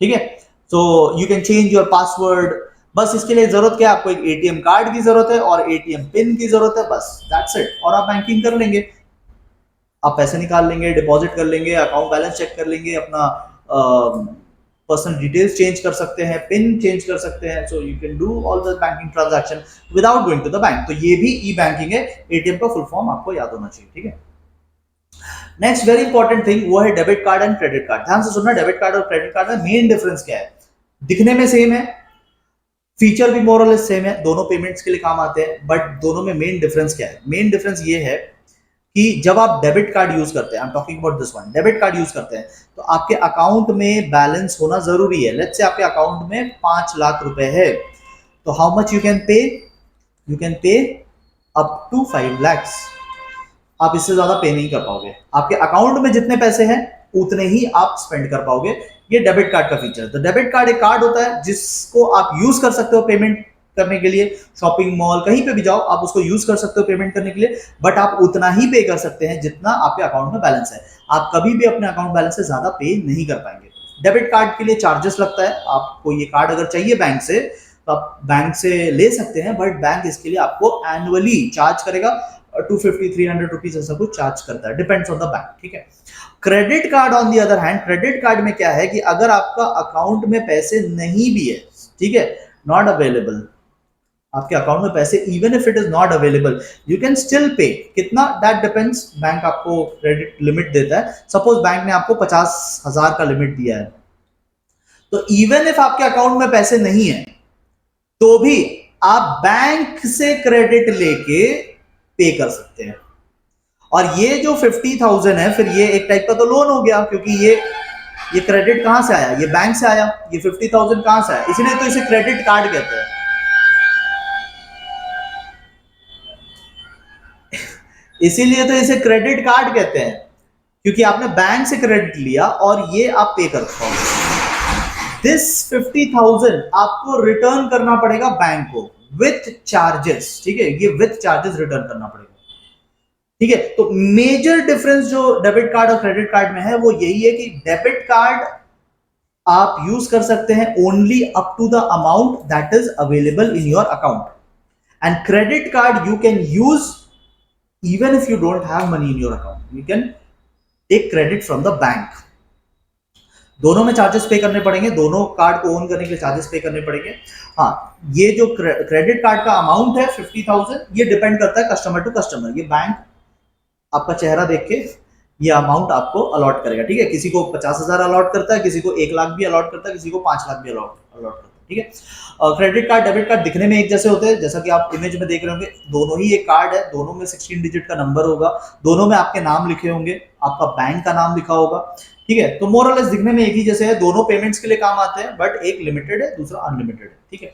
ठीक है, सो you can change your password. बस इसके लिए जरूरत क्या है, आपको एक एटीएम कार्ड की जरूरत है और एटीएम पिन की जरूरत है, बस दैट्स इट, और आप बैंकिंग कर लेंगे, आप पैसे निकाल लेंगे, डिपॉजिट कर लेंगे, अकाउंट बैलेंस चेक कर लेंगे, अपना पर्सनल डिटेल्स चेंज कर सकते हैं, पिन चेंज कर सकते हैं। So you can do all the banking transaction without going to the bank. तो ये भी ई बैंकिंग है, एटीएम का फुल फॉर्म आपको याद होना चाहिए। ठीक है, नेक्स्ट वेरी इंपॉर्टेंट थिंग वो है debit card and credit card. ध्यान से सुनना, डेबिट कार्ड और क्रेडिट कार्ड में मेन डिफरेंस क्या है। दिखने में सेम है, फीचर भी मोर और लेस सेम है, दोनों पेमेंट्स के लिए काम आते हैं, बट दोनों में मेन डिफरेंस क्या है। मेन डिफरेंस ये है कि जब आप डेबिट कार्ड यूज करते हैं, I am talking about this one, debit card use करते हैं, तो आपके अकाउंट में बैलेंस होना जरूरी है। लेट्स से आपके अकाउंट में 5 लाख रुपए है, तो how much you can pay up to 5 lakhs। आप इससे ज्यादा पे नहीं कर पाओगे, आपके अकाउंट में जितने पैसे हैं उतने ही आप स्पेंड कर पाओगे। ये डेबिट कार्ड का फीचर है। तो डेबिट कार्ड एक कार्ड होता है जिसको आप यूज कर सकते हो पेमेंट करने के लिए, शॉपिंग मॉल कहीं पे भी जाओ आप उसको यूज कर सकते हो पेमेंट करने के लिए, बट आप उतना ही पे कर सकते हैं जितना आपके अकाउंट में बैलेंस है। आप कभी भी अपने अकाउंट बैलेंस से ज्यादा पे नहीं कर पाएंगे। डेबिट कार्ड के लिए चार्जेस लगता है, आपको ये कार्ड अगर चाहिए बैंक से तो आप बैंक से ले सकते हैं, बट बैंक इसके लिए आपको एनुअली चार्ज करेगा, 250-300 रुपीज ऐसा कुछ चार्ज करता है, डिपेंड्स ऑन द बैंक। ठीक है, credit card on the other hand, credit card में क्या है कि अगर आपका अकाउंट में पैसे नहीं भी है, ठीक है, नॉट अवेलेबल, आपके अकाउंट में पैसे, even if it is not available, you can still पे। कितना, दैट डिपेंड्स, बैंक आपको क्रेडिट लिमिट देता है। सपोज बैंक ने आपको 50,000 का लिमिट दिया है, तो इवन इफ आपके अकाउंट में पैसे नहीं है तो भी आप बैंक से क्रेडिट लेके पे कर सकते हैं। और ये जो 50,000 है, फिर ये एक टाइप का तो लोन हो गया, क्योंकि ये क्रेडिट कहां से आया, ये बैंक से आया, ये 50,000 कहां से आया, इसलिए तो इसे क्रेडिट कार्ड कहते हैं। इसीलिए तो इसे क्रेडिट कार्ड कहते हैं, क्योंकि आपने बैंक से क्रेडिट लिया और ये आप पे कर पाओगे। दिस 50,000 आपको रिटर्न करना पड़ेगा बैंक को विथ चार्जेस। ठीक है, ये विथ चार्जेस रिटर्न करना पड़ेगा। ठीक है, तो मेजर डिफरेंस जो डेबिट कार्ड और क्रेडिट कार्ड में है वो यही है कि डेबिट कार्ड आप यूज कर सकते हैं only up to the amount that is available in your account, and credit card you can use even if you don't have money in your account, you can take credit from the bank. दोनों में charges पे करने पड़ेंगे, दोनों card को own करने के लिए चार्जेस पे करने पड़ेंगे। हाँ, ये जो क्रेडिट कार्ड का अमाउंट है 50,000, ये डिपेंड करता है कस्टमर टू कस्टमर। ये बैंक आपका चेहरा देख के ये अमाउंट आपको अलॉट करेगा, ठीक है। किसी को 50,000 अलॉट करता है, किसी को 1 लाख भी अलॉट करता है, किसी को 5 लाख भी अलॉट करता है, ठीक है। क्रेडिट कार्ड डेबिट कार्ड दिखने में एक जैसे होते हैं, जैसा कि आप इमेज में देख रहे होंगे, दोनों ही एक कार्ड है, दोनों में 16 डिजिट का नंबर होगा, दोनों में आपके नाम लिखे होंगे, आपका बैंक का नाम लिखा होगा, ठीक है। तो मोर और लेस दिखने में एक ही जैसे है, दोनों पेमेंट्स के लिए काम आते हैं, बट एक लिमिटेड है, दूसरा अनलिमिटेड है, ठीक है।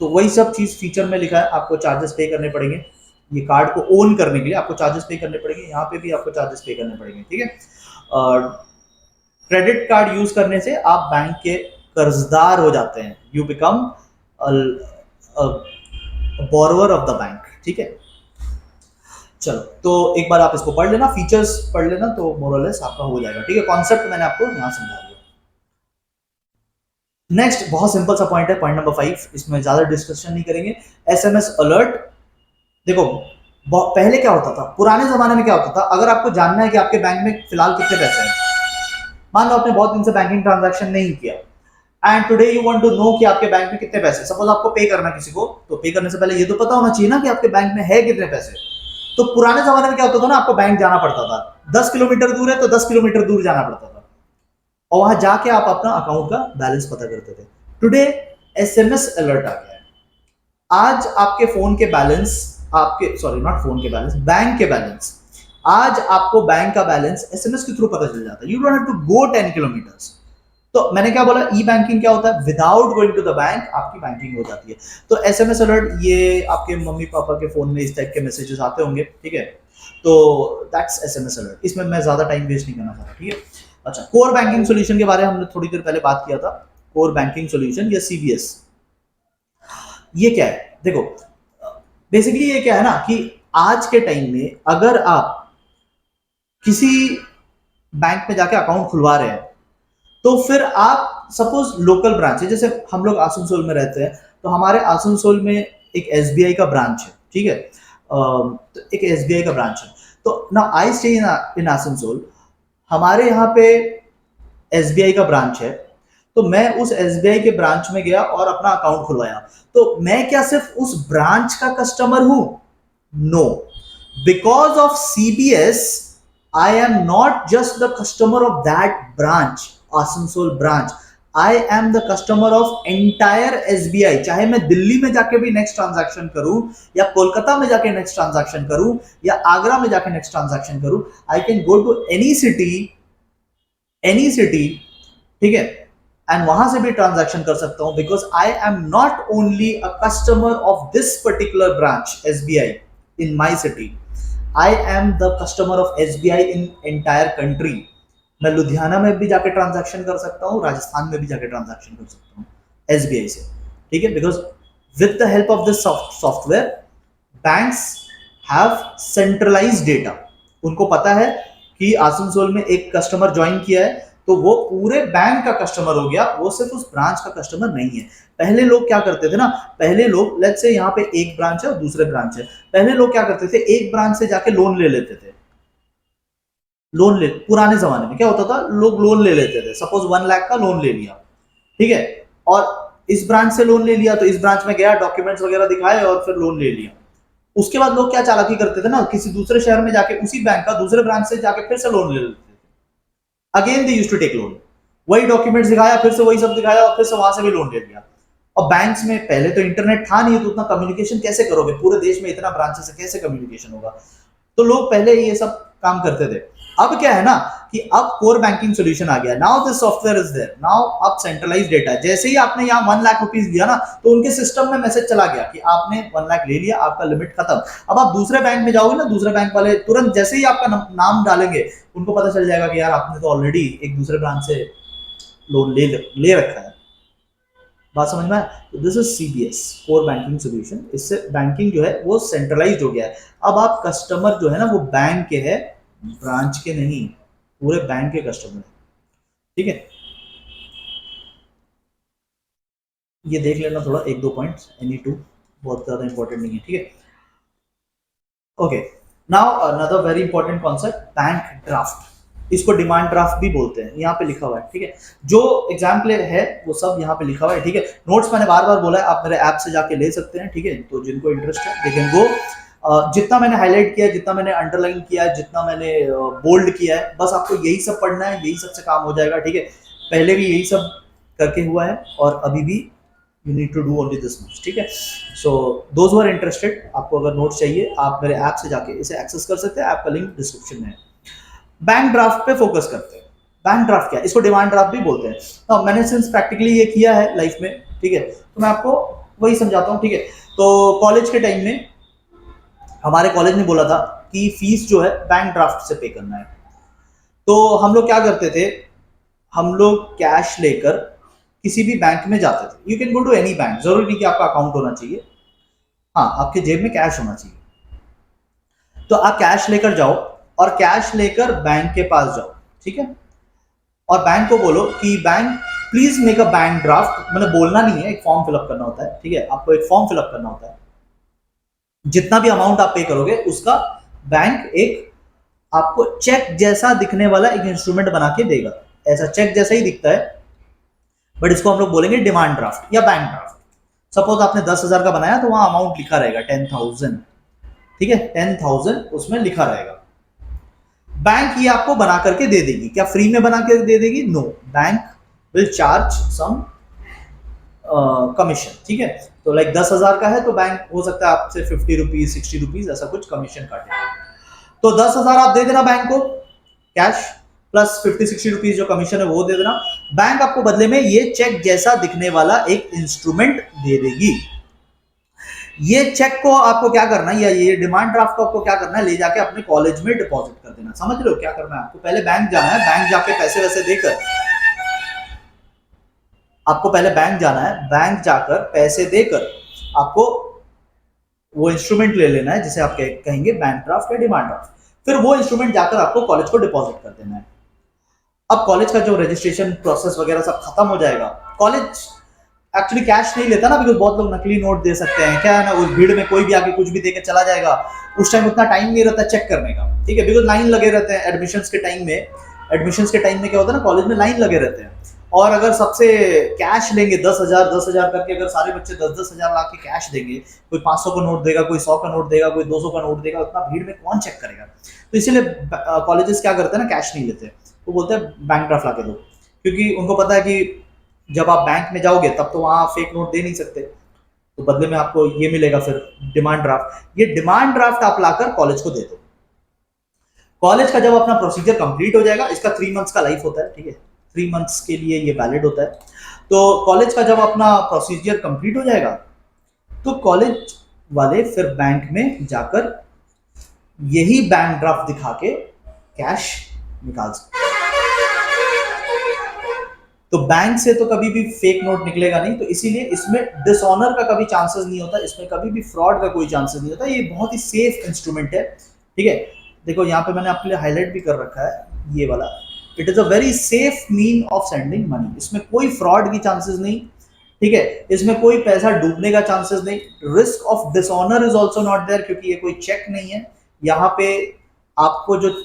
तो वही सब चीज फीचर में लिखा है, आपको चार्जेस पे करने पड़ेंगे। ये कार्ड को ओन करने के लिए आपको चार्जेस पे करने पड़ेंगे, यहाँ पे भी आपको चार्जेस पे करने पड़ेंगे, ठीक है। क्रेडिट कार्ड यूज करने से आप बैंक के कर्जदार हो जाते हैं, you become borrower of the bank, ठीक है। चलो, तो एक बार आप इसको पढ़ लेना, फीचर्स पढ़ लेना, तो मोर और लेस आपका हो जाएगा, ठीक है। कॉन्सेप्ट मैंने आपको यहाँ समझा दिया। नेक्स्ट बहुत सिंपल सा पॉइंट है, पॉइंट नंबर 5, इसमें ज्यादा डिस्कशन नहीं करेंगे। SMS alert. देखो, पहले क्या होता था, पुराने जमाने में क्या होता था, अगर आपको जानना है कि आपके बैंक में फिलहाल कितने पैसे हैं, मान लो आपने बहुत दिन से बैंकिंग ट्रांजैक्शन नहीं किया, and today you want to know कि आपके बैंक में कितने पैसे, सपोज आपको पे करना किसी को, तो पे करने से पहले ये तो पता होना चाहिए ना कि आपके बैंक में है कितने पैसे। तो पुराने जमाने में क्या होता था ना, आपको बैंक जाना पड़ता था, 10 किलोमीटर दूर है तो 10 किलोमीटर दूर जाना पड़ता था, और वहां जाके आप अपना अकाउंट का बैलेंस पता करते थे। टुडे एसएमएस अलर्ट आ गया है, आज आपके फोन के बैलेंस, आपके सॉरी नॉट फोन के बैलेंस, बैंक के बैलेंस, आज आपको बैंक का बैलेंस एसएमएस के थ्रू पता चल जाता है, you don't have to go 10 kilometres. तो मैंने क्या बोला, ई बैंकिंग क्या होता है, without going to the bank आपकी बैंकिंग हो जाती है। तो एसएमएस अलर्ट, ये आपके मम्मी पापा के फोन में इस टाइप के मैसेजेस आते होंगे, ठीक है। तो दैट्स एसएमएस अलर्ट, इसमें मैं ज्यादा टाइम वेस्ट नहीं करना चाहता, ठीक है। अच्छा, कोर बैंकिंग सॉल्यूशन के बारे में हमने थोड़ी देर पहले बात किया था। कोर बैंकिंग सॉल्यूशन या सीबीएस, ये क्या है, देखो बेसिकली ये क्या है ना, कि आज के टाइम में अगर आप किसी बैंक में जाके अकाउंट खुलवा रहे हैं, तो फिर आप सपोज लोकल ब्रांच है, जैसे हम लोग आसनसोल में रहते हैं, तो हमारे आसनसोल में एक एसबीआई का ब्रांच है, ठीक है। तो एक एसबीआई का ब्रांच है, तो ना आई स्टे इन आसनसोल, हमारे यहाँ पे एसबीआई का ब्रांच है, तो मैं उस एसबीआई के ब्रांच में गया और अपना अकाउंट खुलवाया, तो मैं क्या सिर्फ उस ब्रांच का कस्टमर हूं? No, because of CBS I am not just the customer of that branch, Asansol branch, I am the customer of entire SBI. चाहे मैं दिल्ली में जाके भी नेक्स्ट ट्रांजैक्शन करूं, या कोलकाता में जाके नेक्स्ट ट्रांजैक्शन करूं, या आगरा में जाके नेक्स्ट ट्रांजैक्शन करूं, I can go to any city, ठीक है, एंड वहां से भी ट्रांजैक्शन कर सकता हूं, because I am not only a customer of this particular branch SBI in my city, I am the customer of SBI in entire country. मैं लुधियाना में भी जाके ट्रांजैक्शन कर सकता हूँ, राजस्थान में भी जाके ट्रांजैक्शन कर सकता हूँ एसबीआई से, ठीक है। Because with the help of this software, banks have centralised data, उनको पता है कि आसनसोल में एक कस्टमर ज्वाइन किया है, तो वो पूरे बैंक का कस्टमर हो गया, वो सिर्फ उस ब्रांच का कस्टमर नहीं है। पहले लोग क्या करते थे ना, पहले लोग लेट्स से यहाँ पे एक ब्रांच है और दूसरे ब्रांच है, पहले लोग क्या करते थे, एक ब्रांच से जाके लोन ले लेते थे। लोन ले, पुराने जमाने में क्या होता था, लोग लोन ले लेते थे, सपोज 1 लाख का लोन ले लिया, ठीक है, और इस ब्रांच से लोन ले लिया, तो इस ब्रांच में गया, डॉक्यूमेंट्स वगैरह दिखाए और फिर लोन ले लिया। उसके बाद लोग क्या चालाकी करते थे ना, किसी दूसरे शहर में जाके उसी बैंक का दूसरे ब्रांच से जाके फिर से लोन ले लेते थे, again they used to take loan, वही डॉक्यूमेंट्स दिखाया, फिर से वही सब दिखाया, और फिर से वहां से भी लोन ले लिया। और बैंक्स में पहले तो इंटरनेट था नहीं, तो उतना कम्युनिकेशन कैसे करोगे, पूरे देश में इतना ब्रांचेस है, कैसे कम्युनिकेशन होगा, तो लोग पहले ये सब काम करते थे। अब क्या है ना, कि अब कोर बैंकिंग सॉल्यूशन आ गया, now this software is there, now अब सेंट्रलाइज्ड डेटा है, जैसे ही आपने यहाँ 1 लाख रुपीज दिया ना, तो उनके सिस्टम में मैसेज चला गया कि आपने 1 लाख ले लिया, आपका लिमिट खत्म। अब आप दूसरे बैंक में जाओगे ना, दूसरे बैंक वाले तुरंत जैसे ही आपका नाम डालेंगे, उनको पता चल जाएगा कि यार आपने तो ऑलरेडी एक दूसरे ब्रांच से लोन ले रखा है। बात समझ में? तो this is CBS, core banking solution. इससे बैंकिंग जो है वो सेंट्रलाइज्ड हो गया है। अब आप कस्टमर जो है ना, वो बैंक के है, ब्रांच के नहीं, पूरे बैंक के कस्टमर है, ठीक है। ये देख लेना थोड़ा, 1-2 पॉइंट्स, एनी टू, बहुत ज्यादा इंपॉर्टेंट नहीं है, ठीक है। Okay, now another very important concept, bank draft. इसको डिमांड ड्राफ्ट भी बोलते हैं, यहाँ पे लिखा हुआ है, ठीक है। जो एग्जाम्पल है वो सब यहाँ पे लिखा हुआ है, ठीक है। नोट्स मैंने बार बार बोला है, आप मेरे ऐप से जाके ले सकते हैं, ठीक है। तो जिनको इंटरेस्ट है दे कैन गो। जितना मैंने हाईलाइट किया है, जितना मैंने अंडरलाइन किया है, जितना मैंने बोल्ड किया है, बस आपको यही सब पढ़ना है, यही सबसे काम हो जाएगा, ठीक है। पहले भी यही सब करके हुआ है और अभी भी you need to do only this much, ठीक है। So those who are interested, आपको अगर नोट्स चाहिए आप मेरे ऐप से जाके इसे एक्सेस कर सकते हैं, ऐप का लिंक डिस्क्रिप्शन में है। बैंक ड्राफ्ट पे फोकस करते हैं। बैंक ड्राफ्ट क्या है, इसको डिमांड ड्राफ्ट भी बोलते हैं। तो मैंने सिंस प्रैक्टिकली ये किया है लाइफ में, ठीक है, तो मैं आपको वही समझाता हूँ, ठीक है। तो कॉलेज के टाइम में हमारे कॉलेज ने बोला था कि फीस जो है बैंक ड्राफ्ट से पे करना है। तो हम लोग क्या करते थे, हम लोग कैश लेकर किसी भी बैंक में जाते थे। You can go to any bank, जरूरी नहीं कि आपका अकाउंट होना चाहिए, हाँ आपके जेब में कैश होना चाहिए। तो आप कैश लेकर जाओ और कैश लेकर बैंक के पास जाओ, ठीक है। और बैंक को बोलो कि bank please make a bank draft, मतलब बोलना नहीं है, एक फॉर्म फिलअप करना होता है, ठीक है। आपको एक फॉर्म फिलअप करना होता है, जितना भी अमाउंट आप पे करोगे उसका बैंक एक आपको चेक जैसा दिखने वाला एक इंस्ट्रूमेंट बना के देगा। ऐसा चेक जैसा ही दिखता है, बट इसको हम लोग बोलेंगे डिमांड ड्राफ्ट या बैंक ड्राफ्ट। सपोज आपने 10,000 का बनाया तो वहां अमाउंट लिखा रहेगा 10,000, ठीक है, 10,000 उसमें लिखा रहेगा। बैंक ये आपको बना करके दे देगी, क्या फ्री में बना के दे देगी? No, bank will charge some commission, ठीक है। तो लाइक 10,000 का है तो बैंक हो सकता है आपसे 50 रुपीज 60 रुपीज ऐसा कुछ कमीशन काटे। तो 10,000 आप दे देना बैंक को कैश, प्लस 50-60 रुपीज जो कमीशन है वो दे देना। बैंक आपको बदले में ये चेक जैसा दिखने वाला एक इंस्ट्रूमेंट दे देगी। ये चेक को आपको क्या करना है, या ये डिमांड ड्राफ्ट को आपको क्या करना है, ले जाके अपने कॉलेज में डिपॉजिट कर देना। समझ लो क्या करना है आपको, पहले बैंक जाना है, बैंक जाके पैसे वैसे देकर, आपको पहले बैंक जाना है, बैंक जाकर पैसे देकर आपको वो इंस्ट्रूमेंट ले लेना है जिसे आप कहेंगे बैंक ड्राफ्ट या डिमांड ड्राफ्ट। फिर वो इंस्ट्रूमेंट जाकर आपको कॉलेज को डिपॉजिट कर देना है। अब कॉलेज का जो रजिस्ट्रेशन प्रोसेस वगैरह सब खत्म हो जाएगा। कॉलेज एक्चुअली कैश नहीं लेता ना, बिकॉज बहुत लोग नकली नोट दे सकते हैं, क्या है ना, उस भीड़ में कोई भी आके कुछ भी देकर चला जाएगा। उस टाइम उतना टाइम नहीं रहता चेक करने का, ठीक है, बिकॉज लाइन लगे रहते हैं एडमिशन्स के टाइम में। एडमिशन्स के टाइम में क्या होता है ना, कॉलेज में लाइन लगे रहते हैं। और अगर सबसे कैश लेंगे 10,000 करके, अगर सारे बच्चे 10,000 ला के कैश देंगे, कोई 500 का नोट देगा, कोई 100 का नोट देगा, कोई 200 का नोट देगा, उतना भीड़ में कौन चेक करेगा। तो इसीलिए कॉलेजेस क्या करते हैं ना, कैश नहीं लेते, वो बोलते हैं बैंक ड्राफ्ट ला के दो, क्योंकि उनको पता है कि जब आप बैंक में जाओगे तब तो वहां फेक नोट दे नहीं सकते, तो बदले में आपको ये मिलेगा फिर डिमांड ड्राफ्ट। ये डिमांड ड्राफ्ट आप लाकर कॉलेज को दे दो। कॉलेज का जब अपना प्रोसीजर कंप्लीट हो जाएगा, इसका 3 मंथ्स का लाइफ होता है, ठीक है, 3 मंथ्स के लिए ये वैलिड होता है। तो कॉलेज का जब अपना प्रोसीजर कंप्लीट हो जाएगा तो कॉलेज वाले फिर बैंक में जाकर यही बैंक ड्राफ्ट दिखा के कैश निकाल सकते। तो बैंक से तो कभी भी फेक नोट निकलेगा नहीं, तो इसीलिए इसमें डिसऑनर का कभी चांसेस नहीं होता, इसमें कभी भी फ्रॉड का कोई चांसेस नहीं होता। ये बहुत ही सेफ इंस्ट्रूमेंट है, ठीक है। देखो यहाँ पे मैंने आपके लिए हाईलाइट भी कर रखा है, ये वाला, it is a very safe mean of sending money. इसमें कोई फ्रॉड की चांसेस नहीं, ठीक है, इसमें कोई पैसा डूबने का चांसेस नहीं। Risk of dishonour is also not there, क्योंकि ये कोई चेक नहीं है। यहाँ पे आपको जो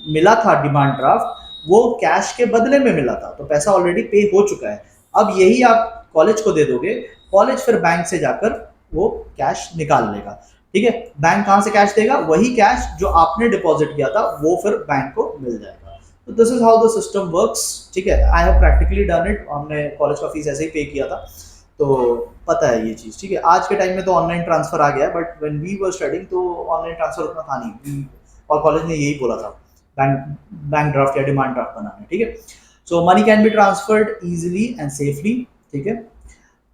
मिला था डिमांड ड्राफ्ट वो कैश के बदले में मिला था, तो पैसा ऑलरेडी पे हो चुका है। अब यही आप कॉलेज को दे दोगे, कॉलेज फिर बैंक से जाकर वो कैश निकाल लेगा, ठीक है। बैंक कहां से कैश देगा, वही कैश जो आपने डिपॉजिट किया था वो फिर बैंक को मिल जाएगा। तो this is how the system works, ठीक है। I have practically done it, हमने कॉलेज का फीस ऐसे ही पे किया था, तो पता है ये चीज, ठीक है। आज के टाइम में तो ऑनलाइन ट्रांसफर आ गया, but when we were studying तो ऑनलाइन ट्रांसफर उतना था नहीं, और कॉलेज ने यही बोला था बैंक ड्राफ्ट या डिमांड ड्राफ्ट बनाना, ठीक है। So money can be transferred easily and safely, ठीक है।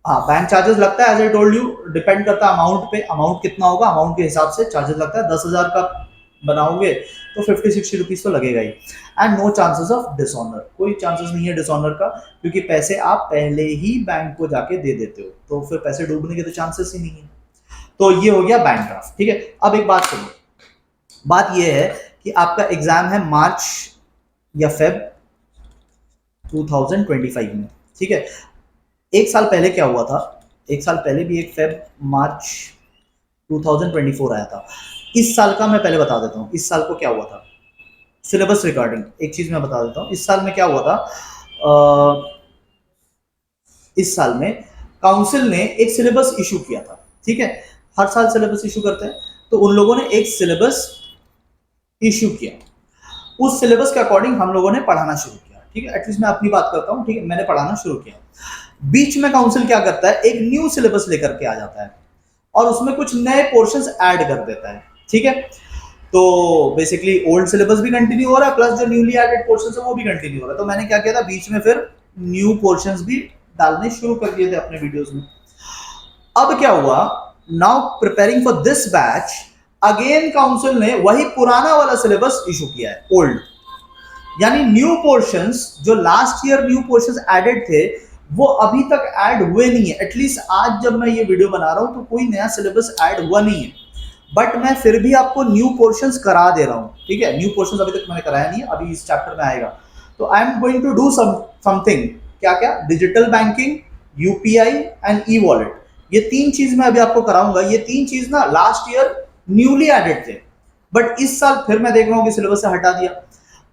हाँ, बैंक चार्जेस लगता है, as I told you, depend करता है अमाउंट पे, अमाउंट कितना होगा अमाउंट के हिसाब से चार्जेस लगता है। 10,000 का बनाओगे तो 50-60 रुपीज तो लगेगा ही। And no chances of dishonour, कोई चांसेस नहीं है डिसऑनर का, क्योंकि पैसे आप पहले ही बैंक को जाके दे देते हो, तो फिर पैसे डूबने के तो चांसेस ही नहीं है। तो ये हो गया बैंक ड्राफ्ट, ठीक है। अब एक बात सुनो, बात ये है कि आपका एग्जाम है मार्च या फेब 2025 में, ठीक है। एक साल पहले क्या हुआ था, एक साल पहले भी एक फेब मार्च 2024 आया था। इस साल का मैं पहले बता देता हूँ, इस साल को क्या हुआ था। सिलेबस रिगार्डिंग एक चीज मैं बता देता हूँ। इस साल में क्या हुआ था, अ, इस साल में काउंसिल ने एक सिलेबस इशू किया था, ठीक है। हर साल सिलेबस इशू करते हैं, तो उन लोगों ने एक सिलेबस इशू किया। उस सिलेबस के अकॉर्डिंग हम लोगों ने पढ़ाना शुरू किया, ठीक है। एटलीस्ट मैं अपनी बात करता हूँ, ठीक है, मैंने पढ़ाना शुरू किया। बीच में काउंसिल क्या करता है, एक न्यू सिलेबस लेकर के आ जाता है और उसमें कुछ नए पोर्शंस ऐड कर देता है, ठीक है। तो बेसिकली ओल्ड सिलेबस भी कंटिन्यू हो रहा है, प्लस जो न्यूली एडेड पोर्शंस है वो भी कंटिन्यू हो रहा है। तो मैंने क्या किया था, बीच में फिर न्यू पोर्शंस भी डालने शुरू कर दिए थे अपने वीडियोस में। अब क्या हुआ, now preparing for this batch, again council ने वही पुराना वाला सिलेबस इशू किया है, ओल्ड। यानी न्यू पोर्शंस, जो last year new portions added थे, वो अभी तक ऐड हुए नहीं है। एटलीस्ट आज जब मैं ये वीडियो बना रहा हूं तो कोई नया सिलेबस ऐड हुआ नहीं है, बट मैं फिर भी आपको न्यू पोर्शंस करा दे रहा हूं, ठीक है। न्यू पोर्शंस अभी तक मैंने कराया नहीं है, अभी इस चैप्टर में आएगा। तो I am going to do something, क्या क्या, digital banking, UPI and e wallet. ये तीन चीज मैं अभी आपको कराऊंगा। ये तीन चीज ना लास्ट ईयर न्यूली एडेड थे, बट इस साल फिर मैं देख रहा हूँ कि सिलेबस से हटा दिया।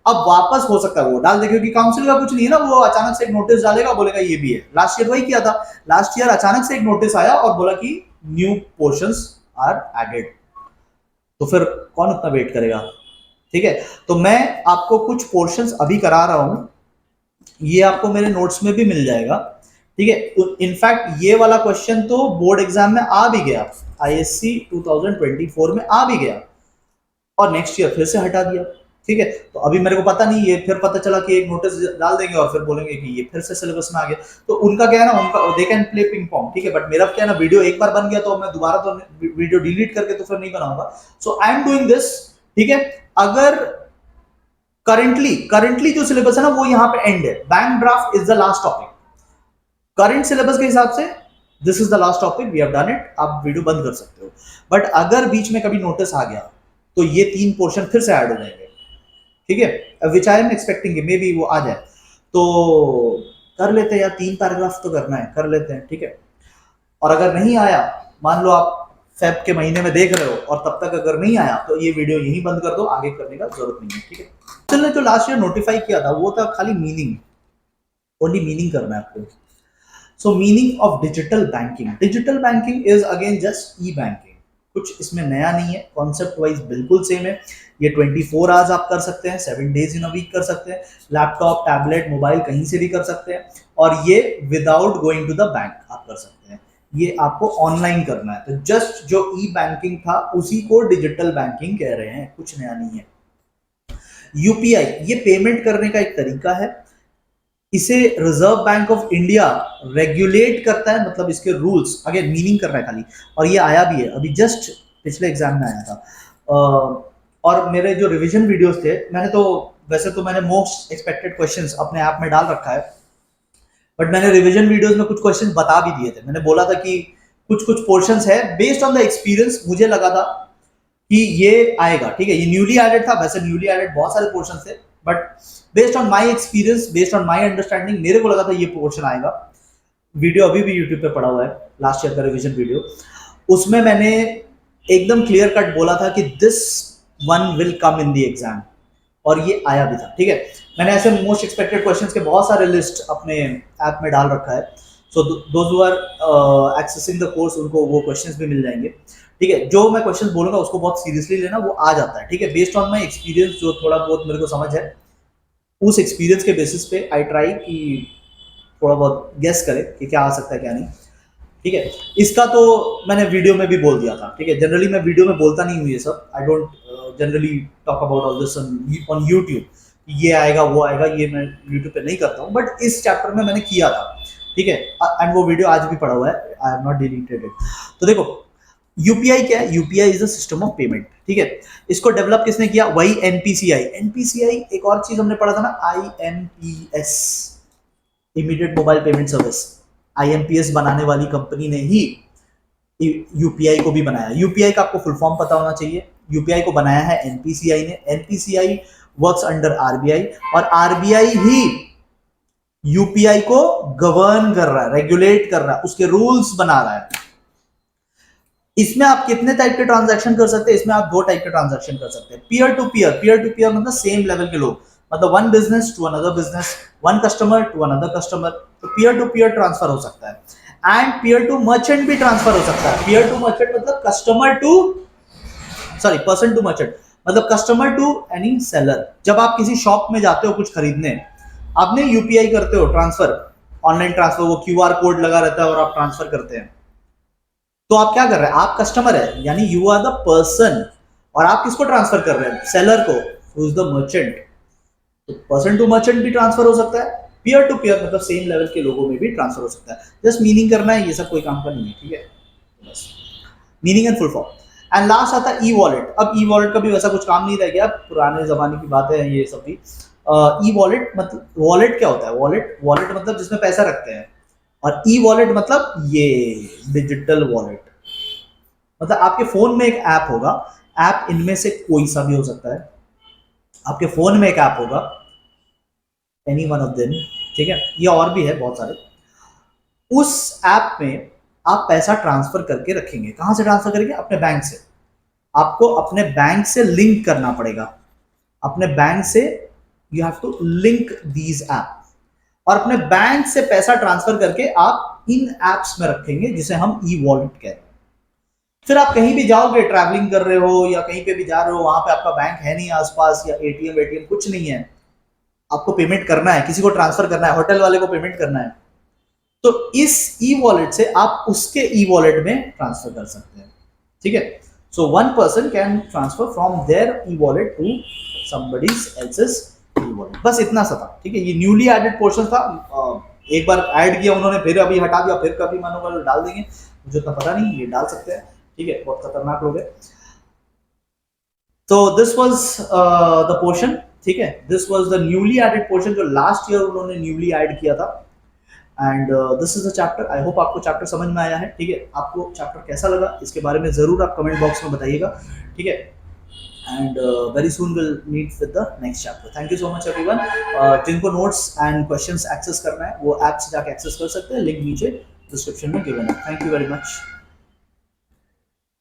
अब वापस हो सकता है वो डाल दे, क्योंकि काउंसिल का कुछ नहीं है ना, वो अचानक से एक नोटिस डालेगा, बोलेगा ये भी है। लास्ट ईयर वही किया था, लास्ट ईयर अचानक से एक नोटिस आया और बोला कि न्यू पोर्शंस आर एडेड। तो फिर कौन उतना वेट करेगा, ठीक है। तो मैं आपको कुछ पोर्शंस अभी करा रहा हूं, ये आपको मेरे नोट्स में भी मिल जाएगा, ठीक है। इनफैक्ट ये वाला क्वेश्चन तो बोर्ड एग्जाम में आ भी गया, आईएससी 2024 में आ भी गया, और नेक्स्ट ईयर फिर से हटा दिया, ठीक है। तो अभी मेरे को पता नहीं, ये फिर पता चला कि एक नोटिस डाल देंगे और फिर बोलेंगे कि ये फिर से सिलेबस में आ गया। तो उनका क्या है ना, उनका they can play ping pong, ठीक है। बट मेरा क्या है ना, वीडियो एक बार बन गया तो मैं दोबारा तो वीडियो डिलीट करके तो फिर नहीं बनाऊंगा। सो आई एम डूइंग दिस, ठीक है। अगर करंटली जो सिलेबस है ना वो यहाँ पे एंड है, bank draft is the last topic current syllabus के हिसाब से। This is the last topic, we have done it, आप वीडियो बंद कर सकते हो। बट अगर बीच में कभी नोटिस आ गया तो ये तीन पोर्शन फिर से ऐड हो जाएंगे, ठीक है। Which I am expecting maybe वो आ जाए, तो कर लेते हैं यार, 3 पैराग्राफ तो करना है, कर लेते हैं, ठीक है। और अगर नहीं आया, मान लो आप फेब के महीने में देख रहे हो और तब तक अगर नहीं आया तो ये वीडियो यहीं बंद कर दो, आगे करने का जरूरत नहीं है, ठीक है। चलने जो लास्ट ईयर नोटिफाई किया था वो था खाली मीनिंग, ओनली मीनिंग करना है आपको। सो meaning of digital banking, digital banking is again just E banking, कुछ इसमें नया नहीं है, कॉन्सेप्ट वाइज बिल्कुल सेम है। ये 24 आवर्स आप कर सकते हैं, 7 डेज इन अ वीक कर सकते हैं, लैपटॉप, टैबलेट, मोबाइल कहीं से भी कर सकते हैं, और ये without going to the bank आप कर सकते हैं। ये आपको ऑनलाइन करना है, तो जस्ट जो ई बैंकिंग था उसी को डिजिटल बैंकिंग कह रहे हैं, कुछ नया नहीं है। यूपीआई ये पेमेंट करने का एक तरीका है, इसे reserve bank of India regulate करता है, मतलब इसके रूल्स, अगेन मीनिंग कर रहा है खाली। और ये आया भी है अभी जस्ट पिछले एग्जाम में आया था। और मेरे जो रिवीजन वीडियोस थे, मैंने तो वैसे तो मैंने मोस्ट एक्सपेक्टेड क्वेश्चंस अपने ऐप में डाल रखा है, बट मैंने रिवीजन वीडियोस में कुछ क्वेश्चंस बता भी दिए थे। मैंने बोला था कि कुछ कुछ पोर्शंस है, बेस्ड ऑन द एक्सपीरियंस मुझे लगा था कि ये आएगा, ठीक है। ये न्यूली एडेड था, वैसे न्यूली एडेड बहुत सारे पोर्शंस थे, but based on my experience, based on my understanding, मेरे को लगा था ये पोर्शन आएगा। वीडियो अभी भी यूट्यूब पे पड़ा हुआ है, लास्ट ईयर का रिवीजन वीडियो, उसमें मैंने एकदम क्लियर कट बोला था कि this one will come in the exam, और ये आया भी था, ठीक है। मैंने ऐसे मोस्ट एक्सपेक्टेड क्वेश्चंस के बहुत सारे लिस्ट अपने ऐप में डाल रखा है, so those who are accessing the course उनको वो क्वेश्चंस भी मिल जाएंगे, ठीक है। जो मैं क्वेश्चंस बोलूंगा उसको बहुत सीरियसली लेना, वो आ जाता है, ठीक है। बेस्ड ऑन माय एक्सपीरियंस, जो थोड़ा बहुत मेरे को समझ है, उस एक्सपीरियंस के बेसिस पे आई ट्राई कि थोड़ा बहुत गेस करे कि क्या आ सकता है क्या नहीं, ठीक है। इसका तो मैंने वीडियो में भी बोल दिया था, ठीक है। जनरली मैं वीडियो में बोलता नहीं हूँ ये सब, I don't generally talk about all this on YouTube, ये आएगा वो आएगा, ये मैं यूट्यूब पे नहीं करता हूँ, बट इस चैप्टर में मैंने किया था, ठीक है। एंड वो वीडियो आज भी पड़ा हुआ है, I have not deleted it. तो देखो यूपीआई क्या है, UPI is a system of payment, ठीक है। इसको डेवलप किसने किया, वही एनपीसीआई। एनपीसीआई एक और चीज हमने पढ़ा था ना, IMPS, immediate mobile payment service, IMPS बनाने वाली कंपनी ने ही यूपीआई को भी बनाया। यूपीआई का आपको फुल फॉर्म पता होना चाहिए। यूपीआई को बनाया है एनपीसीआई ने। एनपीसीआई वर्क्स अंडर आरबीआई, और आरबीआई ही यूपीआई को गवर्न कर रहा है, रेगुलेट कर रहा है, उसके रूल्स बना रहा है। इसमें आप कितने टाइप के ट्रांजैक्शन कर सकते हैं? इसमें आप दो टाइप के ट्रांजैक्शन कर सकते हैं, पीयर टू पीयर मतलब सेम लेवल के लोग, मतलब one business to another business, one customer to another customer, तो पीयर टू पीयर ट्रांसफर हो सकता है। एंड पीयर टू मर्चेंट भी ट्रांसफर हो सकता है। पीयर टू मर्चेंट मतलब customer to, sorry, person to merchant मतलब कस्टमर टू एनी सेलर। जब आप किसी शॉप में जाते हो कुछ खरीदने, आपने यूपीआई करते हो, ट्रांसफर, ऑनलाइन ट्रांसफर, वो क्यूआर कोड लगा रहता है और आप ट्रांसफर करते हैं, तो आप क्या कर रहे हैं? आप कस्टमर है, यानी यू आर द पर्सन, और आप किसको ट्रांसफर कर रहे हैं? सेलर को, हु इज द मर्चेंट। तो पर्सन टू मर्चेंट भी ट्रांसफर हो सकता है, पीयर टू पीयर मतलब सेम लेवल के लोगों में भी ट्रांसफर हो सकता है। जस्ट मीनिंग करना है, ये सब कोई काम का नहीं है, ठीक है, बस meaning and full form. And last आता है ई वॉलेट। अब ई वॉलेट का भी वैसा कुछ काम नहीं रह गया, पुराने जमाने की बातें हैं ये सब भी। ई वॉलेट मतलब, वॉलेट क्या होता है? वॉलेट, वॉलेट मतलब जिसमें पैसा रखते हैं, और ई वॉलेट मतलब ये डिजिटल वॉलेट, मतलब आपके फोन में एक ऐप होगा, ऐप इनमें से कोई सा भी हो सकता है, आपके फोन में एक ऐप होगा, एनी वन ऑफ देम, ठीक है, ये और भी है बहुत सारे। उस ऐप में आप पैसा ट्रांसफर करके रखेंगे। कहां से ट्रांसफर करेंगे? अपने बैंक से। आपको अपने बैंक से लिंक करना पड़ेगा, अपने बैंक से you have to link these app, और अपने बैंक से पैसा ट्रांसफर करके आप इन एप्स में रखेंगे, जिसे हम ई वॉलेट कहते हैं। फिर आप कहीं भी जाओगे, ट्रैवलिंग कर रहे हो या कहीं पे भी जा रहे हो, वहां पे आपका बैंक है नहीं आसपास, या एटीएम वेटीएम कुछ नहीं है, आपको पेमेंट करना है, किसी को ट्रांसफर करना है, होटल वाले को पेमेंट करना है, तो इस ई वॉलेट से आप उसके ई वॉलेट में ट्रांसफर कर सकते हैं, ठीक है। So one person can transfer from there e wallet to somebody's else's e wallet. बस इतना सा था, ठीक है। ये न्यूली एडेड पोर्शन था, एक बार ऐड किया उन्होंने, फिर अभी हटा दिया, फिर कभी मन होगा तो डाल देंगे, मुझे उतना पता नहीं, ये डाल सकते हैं, ठीक है, बहुत खतरनाक लोग है। तो दिस वाज द पोर्शन, ठीक है, this was the newly added portion जो लास्ट ईयर उन्होंने न्यूली ऐड किया था। And this is the chapter. I hope आपको चैप्टर समझ में आया है, ठीक है। आपको चैप्टर कैसा लगा इसके बारे में जरूर आप कमेंट बॉक्स में बताइएगा, ठीक है। And very soon will meet with the next chapter. Thank you so much everyone. जिनको नोट्स एंड क्वेश्चंस एक्सेस करना है वो ऐप से जाके एक्सेस कर सकते हैं, लिंक नीचे डिस्क्रिप्शन में गिवन है। Thank you very much.